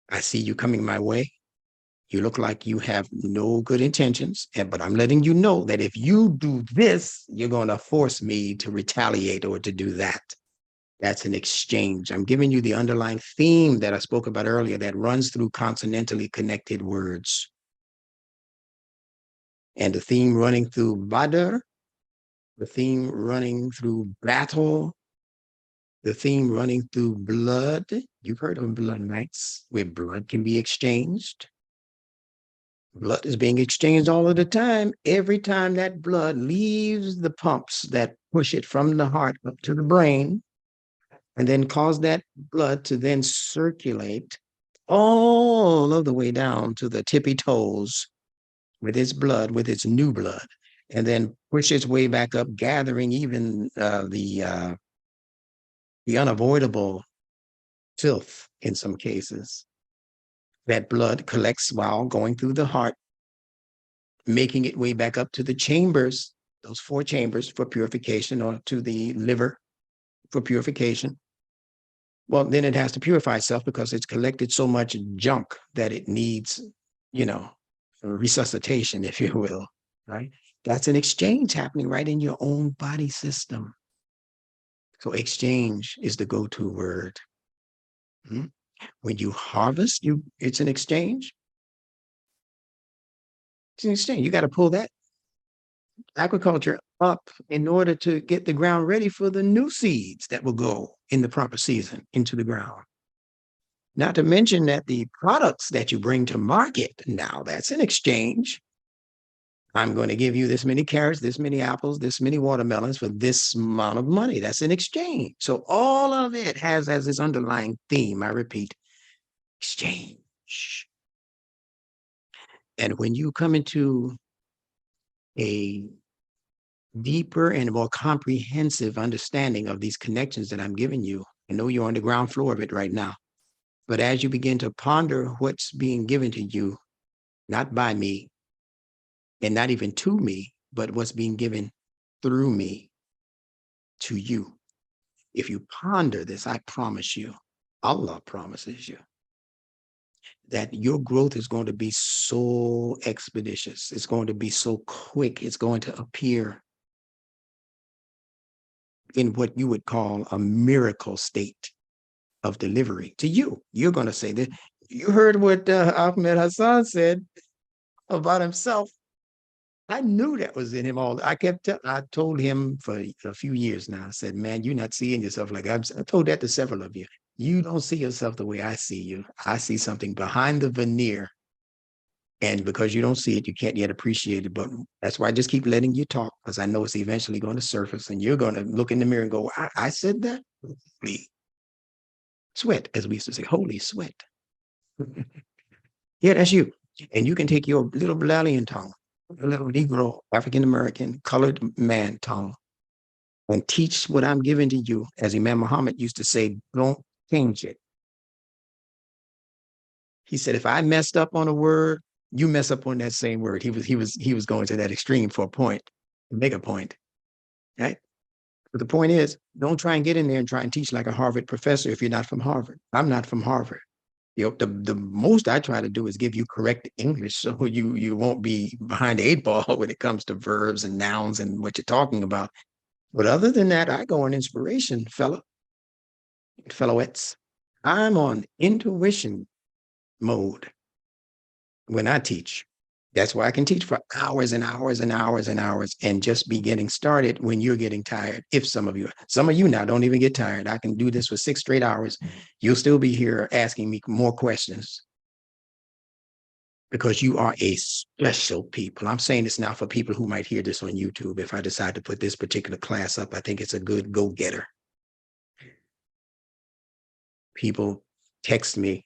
I see you coming my way. You look like you have no good intentions, but I'm letting you know that if you do this, you're going to force me to retaliate or to do that. That's an exchange. I'm giving you the underlying theme that I spoke about earlier that runs through consonantally connected words. And the theme running through Badr, the theme running through battle, the theme running through blood. You've heard of blood nights where blood can be exchanged. Blood is being exchanged all of the time. Every time that blood leaves the pumps that push it from the heart up to the brain, and then cause that blood to then circulate all of the way down to the tippy toes with its blood, with its new blood, and then push its way back up, gathering even the unavoidable filth in some cases. That blood collects while going through the heart, making its way back up to the chambers, those 4 chambers for purification, or to the liver for purification. Well, then it has to purify itself because it's collected so much junk that it needs, resuscitation, if you will, right? That's an exchange happening right in your own body system. So exchange is the go-to word. When you harvest, it's an exchange. It's an exchange. You got to pull that agriculture up in order to get the ground ready for the new seeds that will go in the proper season into the ground. Not to mention that the products that you bring to market, now that's an exchange. I'm going to give you this many carrots, this many apples, this many watermelons for this amount of money. That's an exchange. So all of it has as its underlying theme, I repeat, exchange. And when you come into a deeper and more comprehensive understanding of these connections that I'm giving you, I know you're on the ground floor of it right now, But as you begin to ponder what's being given to you, not by me, and not even to me, but what's being given through me to you. If you ponder this, I promise you, Allah promises you that your growth is going to be so expeditious. It's going to be so quick. It's going to appear in what you would call a miracle state of delivery to you. You're going to say that you heard what Ahmed Hassan said about himself. I knew that was in him all. I told him for a few years now, I said, man, you're not seeing yourself like I told that to several of you. You don't see yourself the way I see you. I see something behind the veneer. And because you don't see it, you can't yet appreciate it. But that's why I just keep letting you talk, because I know it's eventually going to surface and you're going to look in the mirror and go, I said that? Holy sweat, as we used to say, holy sweat. Yeah, that's you. And you can take your little Bilalian tongue, a little Negro, African-American, colored man tongue, and teach what I'm giving to you. As Imam Muhammad used to say, don't change it. He said, if I messed up on a word, you mess up on that same word. He was going to that extreme for a point, to make a point, right? But the point is, don't try and get in there and try and teach like a Harvard professor if you're not from Harvard. I'm not from Harvard. You know, the most I try to do is give you correct English so you won't be behind the 8 ball when it comes to verbs and nouns and what you're talking about. But other than that, I go on inspiration, fellowettes. I'm on intuition mode when I teach. That's why I can teach for hours and hours and hours and hours and just be getting started when you're getting tired. If some of you now don't even get tired. I can do this for 6 straight hours. You'll still be here asking me more questions because you are a special people. I'm saying this now for people who might hear this on YouTube. If I decide to put this particular class up, I think it's a good go-getter. People text me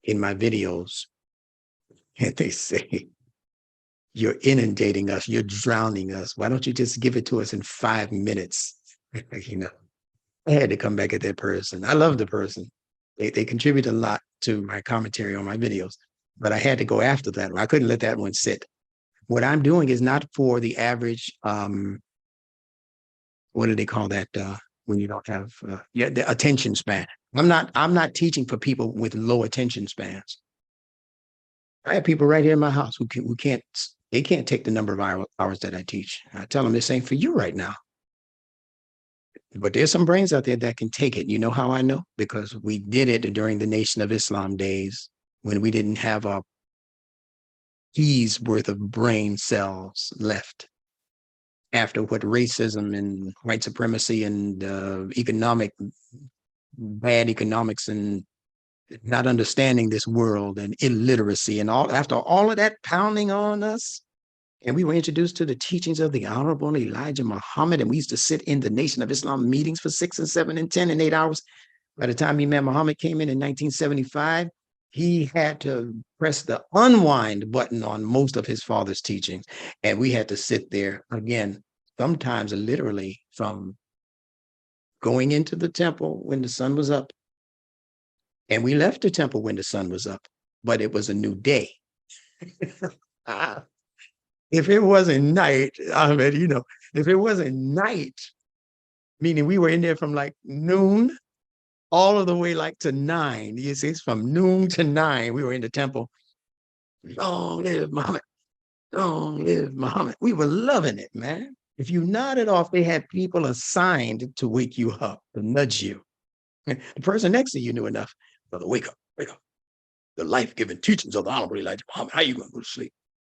in my videos and they say, you're inundating us. You're drowning us. Why don't you just give it to us in 5 minutes? You know, I had to come back at that person. I love the person. They contribute a lot to my commentary on my videos, but I had to go after that. I couldn't let that one sit. What I'm doing is not for the average, what do they call that? When you don't have, the attention span. I'm not teaching for people with low attention spans. I have people right here in my house who can't take the number of hours that I teach. I tell them this ain't for you right now. But there's some brains out there that can take it. You know how I know? Because we did it during the Nation of Islam days when we didn't have a pea's worth of brain cells left after what racism and white supremacy and bad economics and not understanding this world and illiteracy and all, after all of that pounding on us, and we were introduced to the teachings of the Honorable Elijah Muhammad, and we used to sit in the Nation of Islam meetings for 6 and 7 and 10 and 8 hours. By the time Imam Muhammad came in 1975, he had to press the unwind button on most of his father's teachings. And we had to sit there again, sometimes literally from going into the temple when the sun was up. And we left the temple when the sun was up, but it was a new day. If it wasn't night, Ahmed, if it wasn't night, meaning we were in there from like noon all of the way like to 9. You see, it's from noon to 9. We were in the temple. Long live Muhammad. Long live Muhammad. We were loving it, man. If you nodded off, they had people assigned to wake you up, to nudge you. The person next to you knew enough. Brother, wake up, wake up. The life-giving teachings of the Honorable Elijah Muhammad. How you going to go to sleep?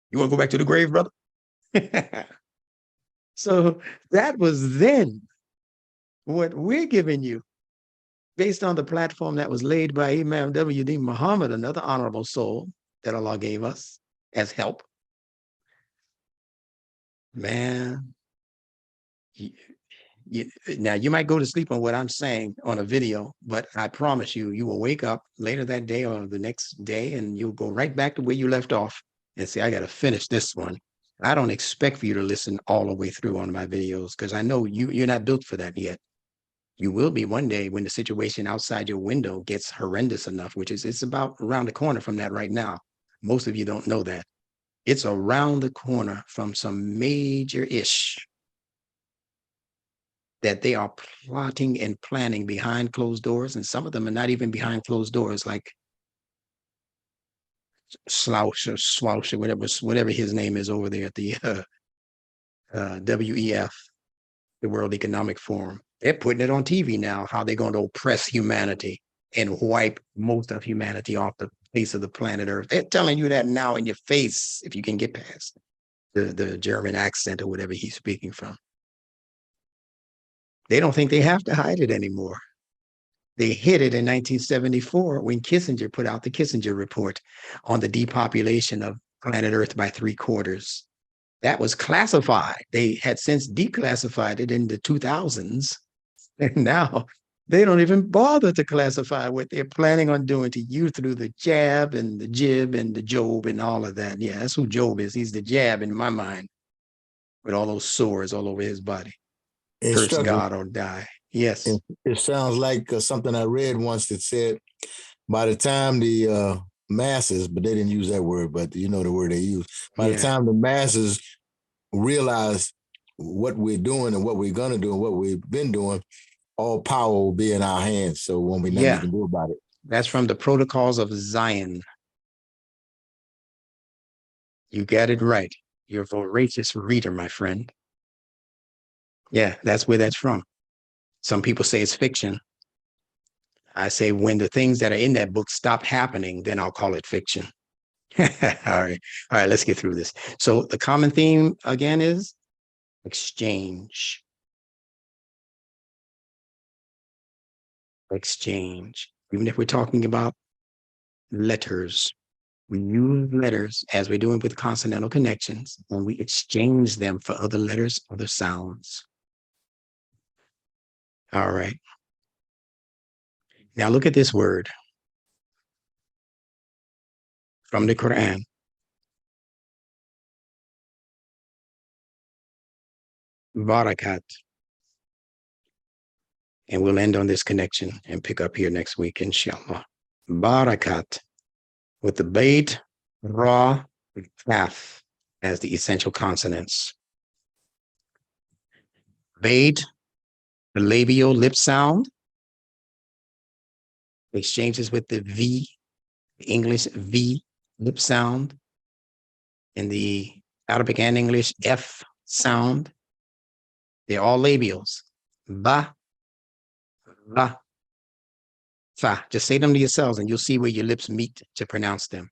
You want to go back to the grave, brother? So that was then. What we're giving you, based on the platform that was laid by Imam W.D. Muhammad, another honorable soul that Allah gave us as help. Man, now you might go to sleep on what I'm saying on a video, but I promise you, you will wake up later that day or the next day and you'll go right back to where you left off and say, I got to finish this one. I don't expect for you to listen all the way through on my videos because I know you're not built for that yet. You will be one day when the situation outside your window gets horrendous enough, which is it's about around the corner from that right now. Most of you don't know that. It's around the corner from some major ish that they are plotting and planning behind closed doors. And some of them are not even behind closed doors, like Slouch or Swouch or whatever his name is over there at the WEF, the World Economic Forum. They're putting it on TV now, how they're going to oppress humanity and wipe most of humanity off the face of the planet Earth. They're telling you that now in your face, if you can get past the German accent or whatever he's speaking from. They don't think they have to hide it anymore. They hid it in 1974 when Kissinger put out the Kissinger report on the depopulation of planet Earth by 3/4. That was classified. They had since declassified it in the 2000s. And now they don't even bother to classify what they're planning on doing to you through the jab and the jib and the job and all of that. Yeah, that's who Job is. He's the jab in my mind with all those sores all over his body. Curse Instructor, God or die. Yes. it sounds like something I read once that said by the time the masses, but they didn't use that word, but you know the word they use. By the time the masses realize what we're doing and what we're going to do and what we've been doing, all power will be in our hands. So won't be nothing you can do about it. That's from the Protocols of Zion. You got it right. You're a voracious reader, my friend. Yeah, that's where that's from. Some people say it's fiction. I say when the things that are in that book stop happening, then I'll call it fiction. All right. All right, let's get through this. So the common theme again is exchange. Exchange. Even if we're talking about letters, we use letters as we're doing with consonantal connections, and we exchange them for other letters, other sounds. All right. Now look at this word from the Quran. Barakat. And we'll end on this connection and pick up here next week, inshallah. Barakat with the bait, ra, kaf as the essential consonants. Bait, the labial lip sound, exchanges with the V, the English V lip sound, and the Arabic and English F sound. They're all labials. Ba, ra, fa. Just say them to yourselves and you'll see where your lips meet to pronounce them.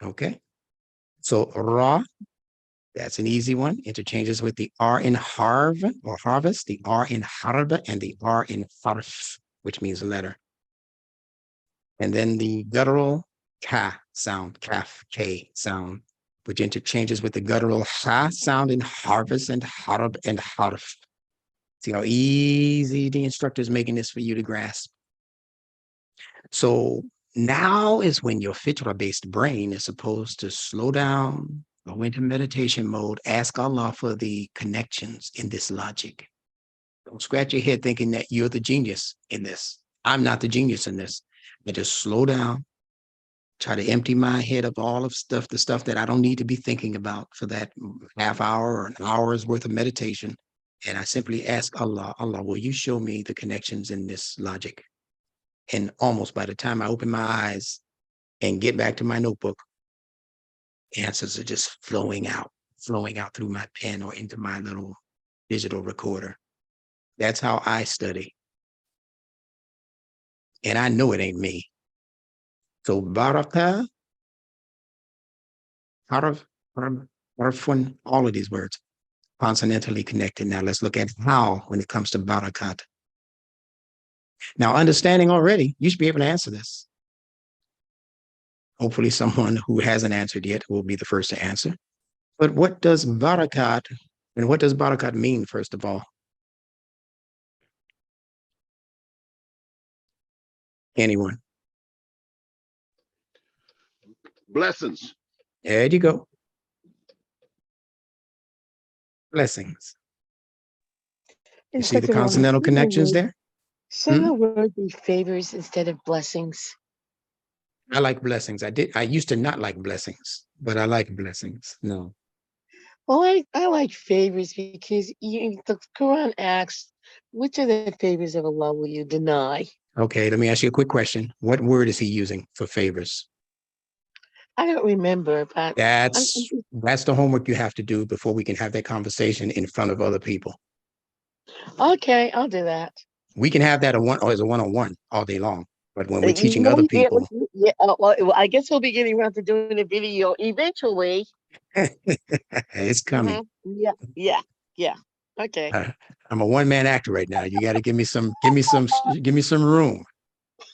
Okay. So ra, that's an easy one. Interchanges with the R in harv or harvest, the R in harb, and the R in farf, which means letter. And then the guttural ka sound, kaf, K sound, which interchanges with the guttural ha sound in harvest and harb and harf. See how easy the instructor is making this for you to grasp. So now is when your fitra-based brain is supposed to slow down, go into meditation mode, ask Allah for the connections in this logic. Don't scratch your head thinking that you're the genius in this. I'm not the genius in this. But just slow down, try to empty my head of all of stuff, the stuff that I don't need to be thinking about for that half hour or an hour's worth of meditation. And I simply ask Allah, Allah, will you show me the connections in this logic? And almost by the time I open my eyes and get back to my notebook, answers are just flowing out through my pen or into my little digital recorder. That's how I study. And I know it ain't me. So baraka, harf, harfun, all of these words, consonantally connected. Now let's look at how when it comes to barakat. Now understanding already, you should be able to answer this. Hopefully someone who hasn't answered yet will be the first to answer. But what does barakat, and what does barakat mean, first of all? Anyone? Blessings. There you go. Blessings. You see the Instructor, Ron, consonantal shouldn't the connections word- there? shouldn't Hmm? the word be favors instead of blessings? I like blessings. I used to not like blessings, but I like blessings. No. Well, I like favors because the Quran asks, which of the favors of Allah will you deny? Okay, let me ask you a quick question. What word is he using for favors? I don't remember, but That's the homework you have to do before we can have that conversation in front of other people. okay, I'll do that. We can have that as a one-on-one all day long, but when we're You teaching know, other people, well, I guess we'll be getting around to doing a video eventually. it's coming. Yeah. Okay. I'm a one-man actor right now. You got to give me some room.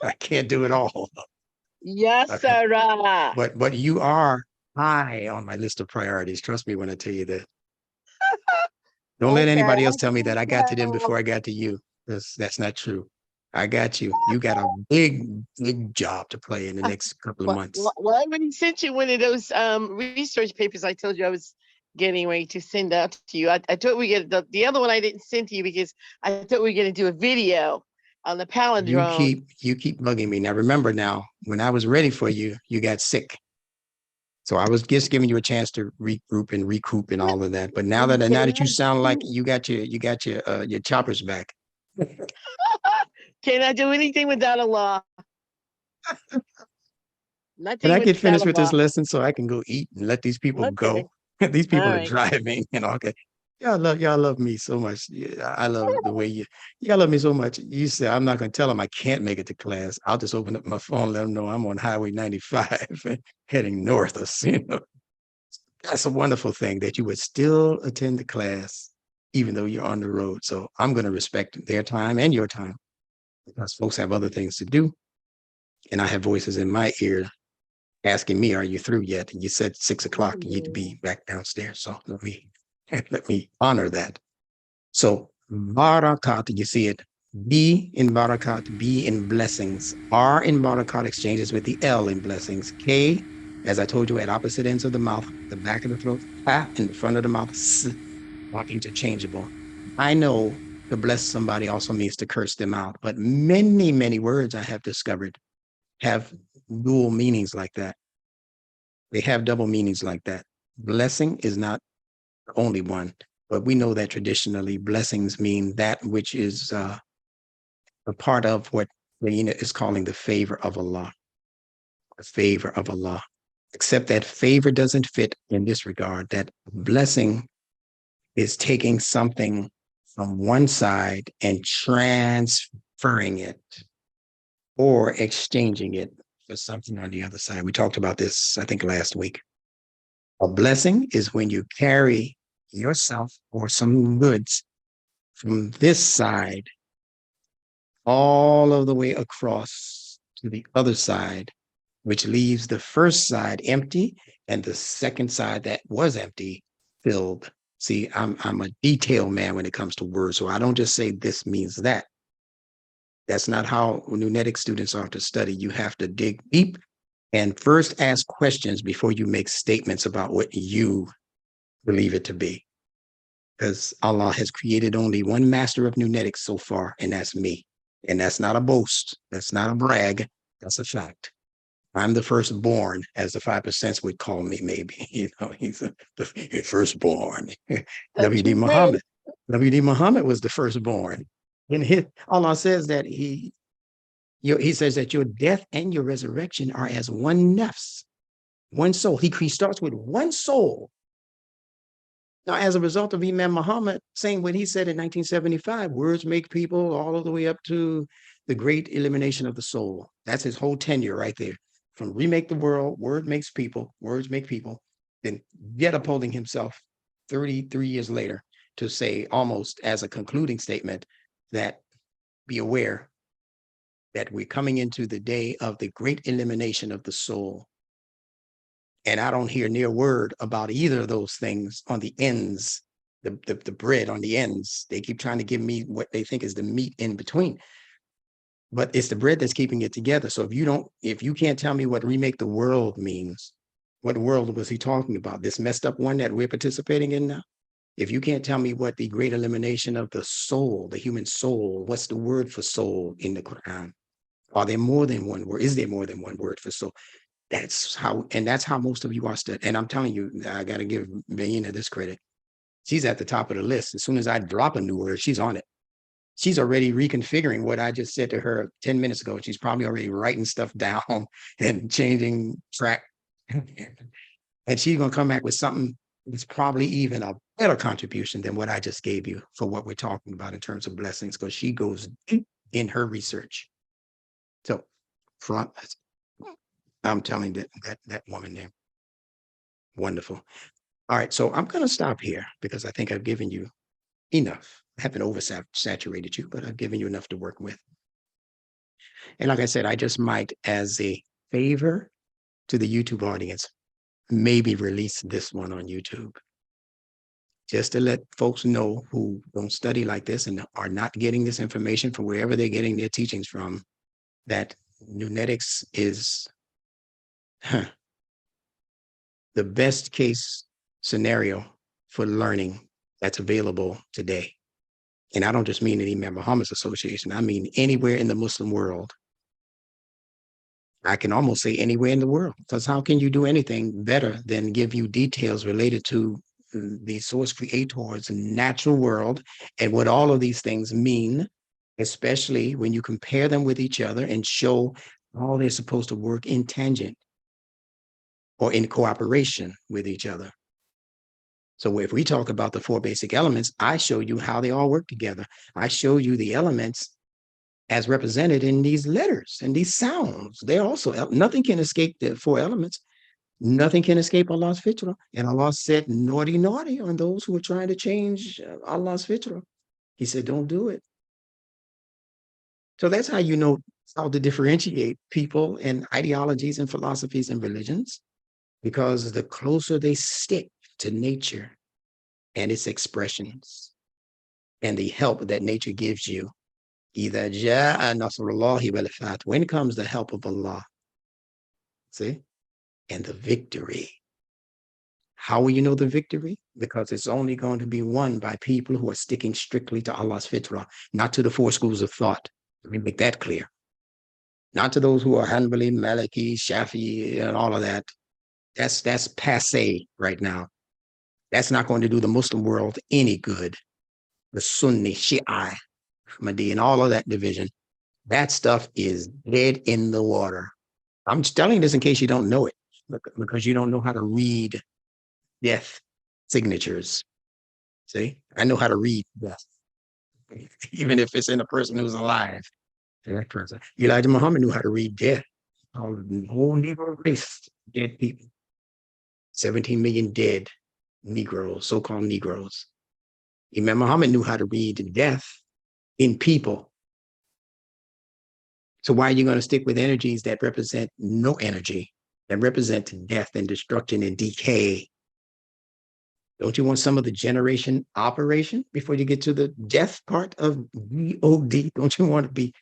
I can't do it all. Yes, Okay. sir. But you are high on my list of priorities. Trust me when I tell you that. Don't let anybody else tell me that I got to them before I got to you. That's not true. I got you. You got a big job to play in the next couple of months. Well, I already sent you one of those research papers I told you I was getting ready to send out to you. I thought we get the other one I didn't send to you because I thought we were going to do a video on the palindrome. You keep bugging me. Now remember now, when I was ready for you, you got sick. So I was just giving you a chance to regroup and recoup and all of that. But now that you sound like you got your choppers back. Cannot do anything without Allah. Can I get finished with this lesson so I can go eat and let these people go? These people are driving and all that. Y'all love me so much. Yeah, I love the way y'all love me so much. You say I'm not going to tell them I can't make it to class. I'll just open up my phone and let them know I'm on Highway 95 heading north. That's a wonderful thing that you would still attend the class even though you're on the road. So I'm going to respect their time and your time because folks have other things to do. And I have voices in my ear asking me, are you through yet? And you said 6 o'clock, you need to be back downstairs. So let me honor that. So barakat, you see it, B in barakat, B in blessings, R in barakat exchanges with the L in blessings, K, as I told you, at opposite ends of the mouth, the back of the throat, A in the front of the mouth, S, interchangeable. I know to bless somebody also means to curse them out, but many, many words I have discovered have dual meanings like that. They have double meanings like that. Blessing is not the only one, but we know that traditionally blessings mean that which is a part of what Raina is calling the favor of Allah. The favor of Allah. Except that favor doesn't fit in this regard, that blessing is taking something from one side and transferring it or exchanging it for something on the other side. We talked about this, I think, last week. A blessing is when you carry yourself or some goods from this side all of the way across to the other side, which leaves the first side empty and the second side that was empty filled. See, I'm a detail man when it comes to words, so I don't just say this means that. That's not how Nunetic students are to study. You have to dig deep and first ask questions before you make statements about what you believe it to be. Because Allah has created only one master of Nunetics so far, and that's me. And that's not a boast. That's not a brag. That's a fact. I'm the firstborn, as the 5% would call me, maybe. He's the firstborn. W.D. Muhammad. W.D. Muhammad was the firstborn. And Allah says that he says that your death and your resurrection are as one nafs, one soul. He starts with one soul. Now, as a result of Imam Muhammad saying what he said in 1975, words make people, all of the way up to the great elimination of the soul. That's his whole tenure right there. From remake the world, word makes people, words make people, then yet upholding himself 33 years later to say almost as a concluding statement that be aware that we're coming into the day of the great elimination of the soul. And I don't hear near word about either of those things on the ends, the bread on the ends. They keep trying to give me what they think is the meat in between. But it's the bread that's keeping it together. So if you can't tell me what remake the world means, what world was he talking about? This messed up one that we're participating in now? If you can't tell me what the great elimination of the soul, the human soul, what's the word for soul in the Quran? Are there more than one word? Is there more than one word for soul? That's how most of you are studying. And I'm telling you, I got to give Bayina this credit. She's at the top of the list. As soon as I drop a new word, she's on it. She's already reconfiguring what I just said to her 10 minutes ago. She's probably already writing stuff down and changing track. And she's going to come back with something that's probably even a better contribution than what I just gave you for what we're talking about in terms of blessings, because she goes deep in her research. So front, I'm telling that woman there. Wonderful. All right, so I'm going to stop here because I think I've given you enough. I haven't oversaturated you, but I've given you enough to work with. And like I said, I just might, as a favor to the YouTube audience, maybe release this one on YouTube, just to let folks know who don't study like this and are not getting this information from wherever they're getting their teachings from, that Nunetics is the best case scenario for learning that's available today. And I don't just mean the Imam Muhammad's Association, I mean anywhere in the Muslim world. I can almost say anywhere in the world, because how can you do anything better than give you details related to the source creator's natural world and what all of these things mean, especially when you compare them with each other and show how they're supposed to work in tangent or in cooperation with each other. So if we talk about the four basic elements, I show you how they all work together. I show you the elements as represented in these letters and these sounds. They're also, nothing can escape the four elements. Nothing can escape Allah's fitrah. And Allah said, naughty, naughty on those who are trying to change Allah's fitrah. He said, don't do it. So that's how you know how to differentiate people and ideologies and philosophies and religions, because the closer they stick to nature and its expressions and the help that nature gives you, إِذَا جَاءَ نَصْرُ اللَّهِ وَالْفَتْحُ, when comes the help of Allah, see, and the victory. How will you know the victory? Because it's only going to be won by people who are sticking strictly to Allah's fitrah, not to the four schools of thought. Let me make that clear. Not to those who are Hanbali, Maliki, Shafi'i, and all of that. That's passe right now. That's not going to do the Muslim world any good. The Sunni, Shi'i, Ahmadi, and all of that division, that stuff is dead in the water. I'm just telling you this in case you don't know it, because you don't know how to read death signatures. See, I know how to read death, even if it's in a person who's alive. That person. Elijah Muhammad knew how to read death. The whole Negro race, dead people. 17 million dead Negroes, so-called Negroes. Imam Muhammad knew how to read death in people. So why are you going to stick with energies that represent no energy, that represent death and destruction and decay? Don't you want some of the generation operation before you get to the death part of DOD? Don't you want to be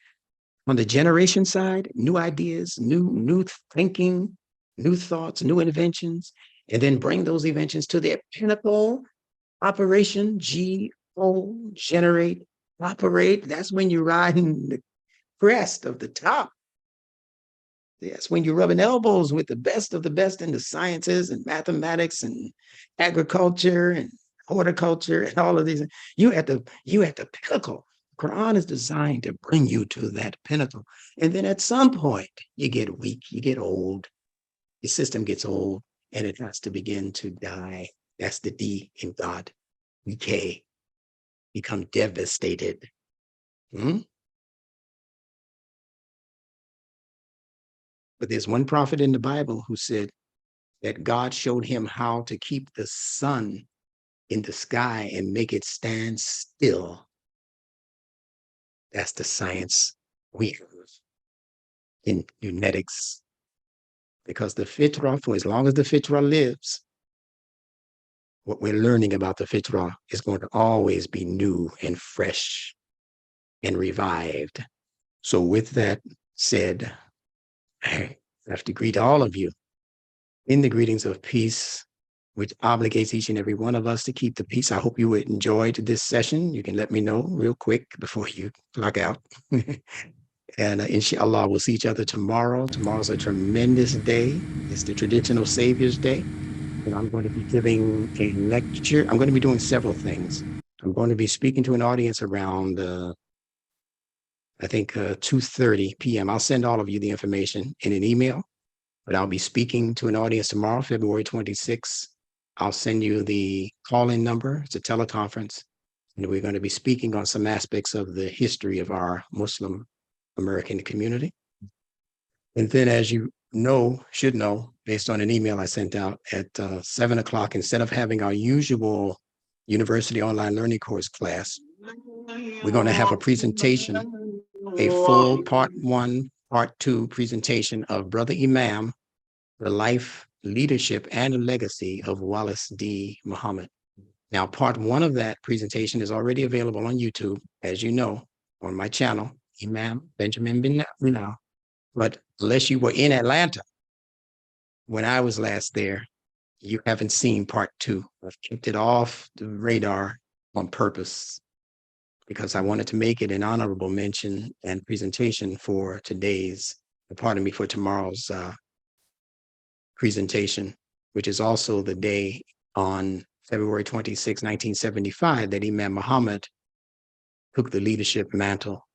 on the generation side, new ideas, new thinking, new thoughts, new inventions, and then bring those inventions to their pinnacle operation, G-O, generate, operate. That's when you're riding the crest of the top. That's when you're rubbing elbows with the best of the best in the sciences and mathematics and agriculture and horticulture and all of these. You at the pinnacle. Quran is designed to bring you to that pinnacle. And then at some point, you get weak, you get old, your system gets old, and it has to begin to die. That's the D in God. Decay. Become devastated. But there's one prophet in the Bible who said that God showed him how to keep the sun in the sky and make it stand still. That's the science we have in Nunetics. Because the fitrah, for as long as the fitrah lives, what we're learning about the fitrah is going to always be new and fresh and revived. So with that said, I have to greet all of you in the greetings of peace, which obligates each and every one of us to keep the peace. I hope you enjoyed this session. You can let me know real quick before you clock out. And inshallah, we'll see each other tomorrow. Tomorrow's a tremendous day. It's the traditional Savior's Day. And I'm going to be giving a lecture. I'm going to be doing several things. I'm going to be speaking to an audience around, I think, 2:30 p.m. I'll send all of you the information in an email, but I'll be speaking to an audience tomorrow, February 26th. I'll send you the call-in number. It's a teleconference. And we're going to be speaking on some aspects of the history of our Muslim American community. And then, as you know, should know, based on an email I sent out at 7 o'clock, instead of having our usual university online learning course class, we're going to have a presentation, a full part 1, part 2 presentation of Brother Imam, the life, leadership, and legacy of Wallace D. Muhammad. Now, part 1 of that presentation is already available on YouTube, as you know, on my channel, Imam Benjamin bin Bilal. But unless you were in Atlanta when I was last there, you haven't seen part 2. I've kept it off the radar on purpose because I wanted to make it an honorable mention and presentation for for tomorrow's presentation, which is also the day on February 26, 1975, that Imam Muhammad took the leadership mantle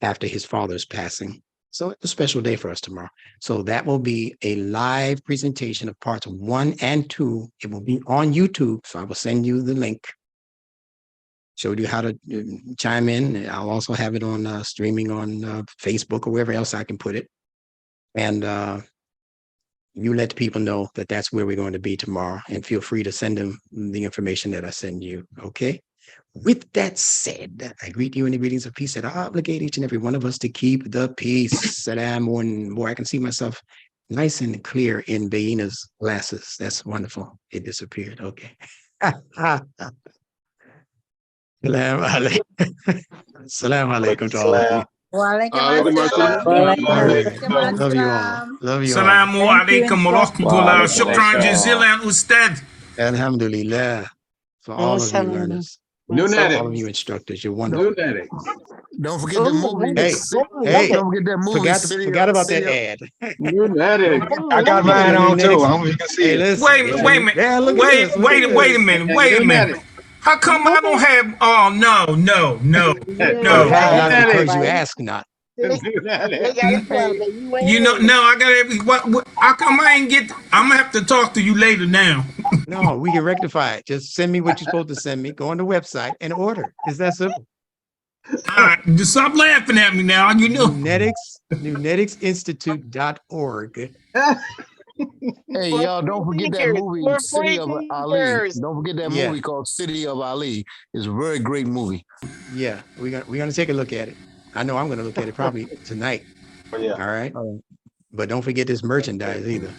after his father's passing. So it's a special day for us tomorrow. So that will be a live presentation of parts 1 and 2. It will be on YouTube. So I will send you the link. Showed you how to chime in. I'll also have it on streaming on Facebook or wherever else I can put it. And you let the people know that that's where we're going to be tomorrow. And feel free to send them the information that I send you. Okay. With that said, I greet you in the greetings of peace that I obligate each and every one of us to keep the peace. Salam. Boy, I can see myself nice and clear in Baina's glasses. That's wonderful. It disappeared. Okay. Salam alaikum. Salam alaikum to all of you. Walaikum assalam. Love you all. Love you all. Assalamu alaikum wa rahmatullah. Shukran jazilan, Ustad. Alhamdulillah. For all of you learners. All of you instructors, you're wonderful. Don't forget the movie. Hey, don't forget that movie. Forgot about that ad. I got mine on too. I hope you can see it. Wait a minute. Yeah, Wait a minute. How come I don't have? Oh no. You have not because you ask not. You know, no, I gotta. What? How come I ain't get? I'm gonna have to talk to you later now. No, we can rectify it. Just send me what you're supposed to send me. Go on the website and order. It's that simple. All right, just stop laughing at me now. You know, NewneticsInstitute.org. Hey, y'all, don't forget that movie, City of Ali. Don't forget that movie called City of Ali. It's a very great movie. Yeah, we're gonna take a look at it. I know I'm gonna look at it probably tonight. Yeah. All right. But don't forget this merchandise either.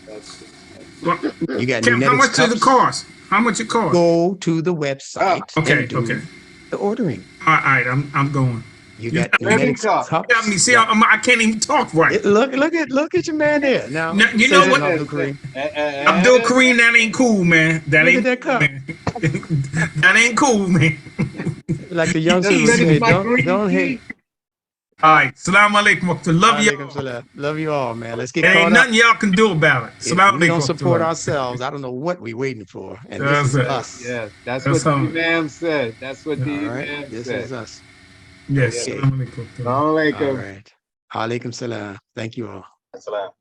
well, You got Tim, how much cups. does it cost? How much it cost? Go to the website. Okay. and do the ordering. All right, I'm going. You got Pneumatic cups. Got me. See, I can't even talk right. Look at your man there. Now you know what? Abdul Kareem. Abdul Kareem, that ain't cool, man. That Look ain't at that cup. man. That ain't cool, man. Like the youngsters would say, don't hate. All right, salam alaikum. Love you. Love you all, man. Let's get There caught ain't up. nothing y'all can do about it. If Salam we don't alaikum. support ourselves, I don't know what we're waiting for. And That's this is it. us. Yes, that's what the Imam said. That's what the All right. Imam This said. is us. Yes. Okay. Salam alaikum. Assalamu alaikum. All right. Alaikum salam. Thank you all. Salam.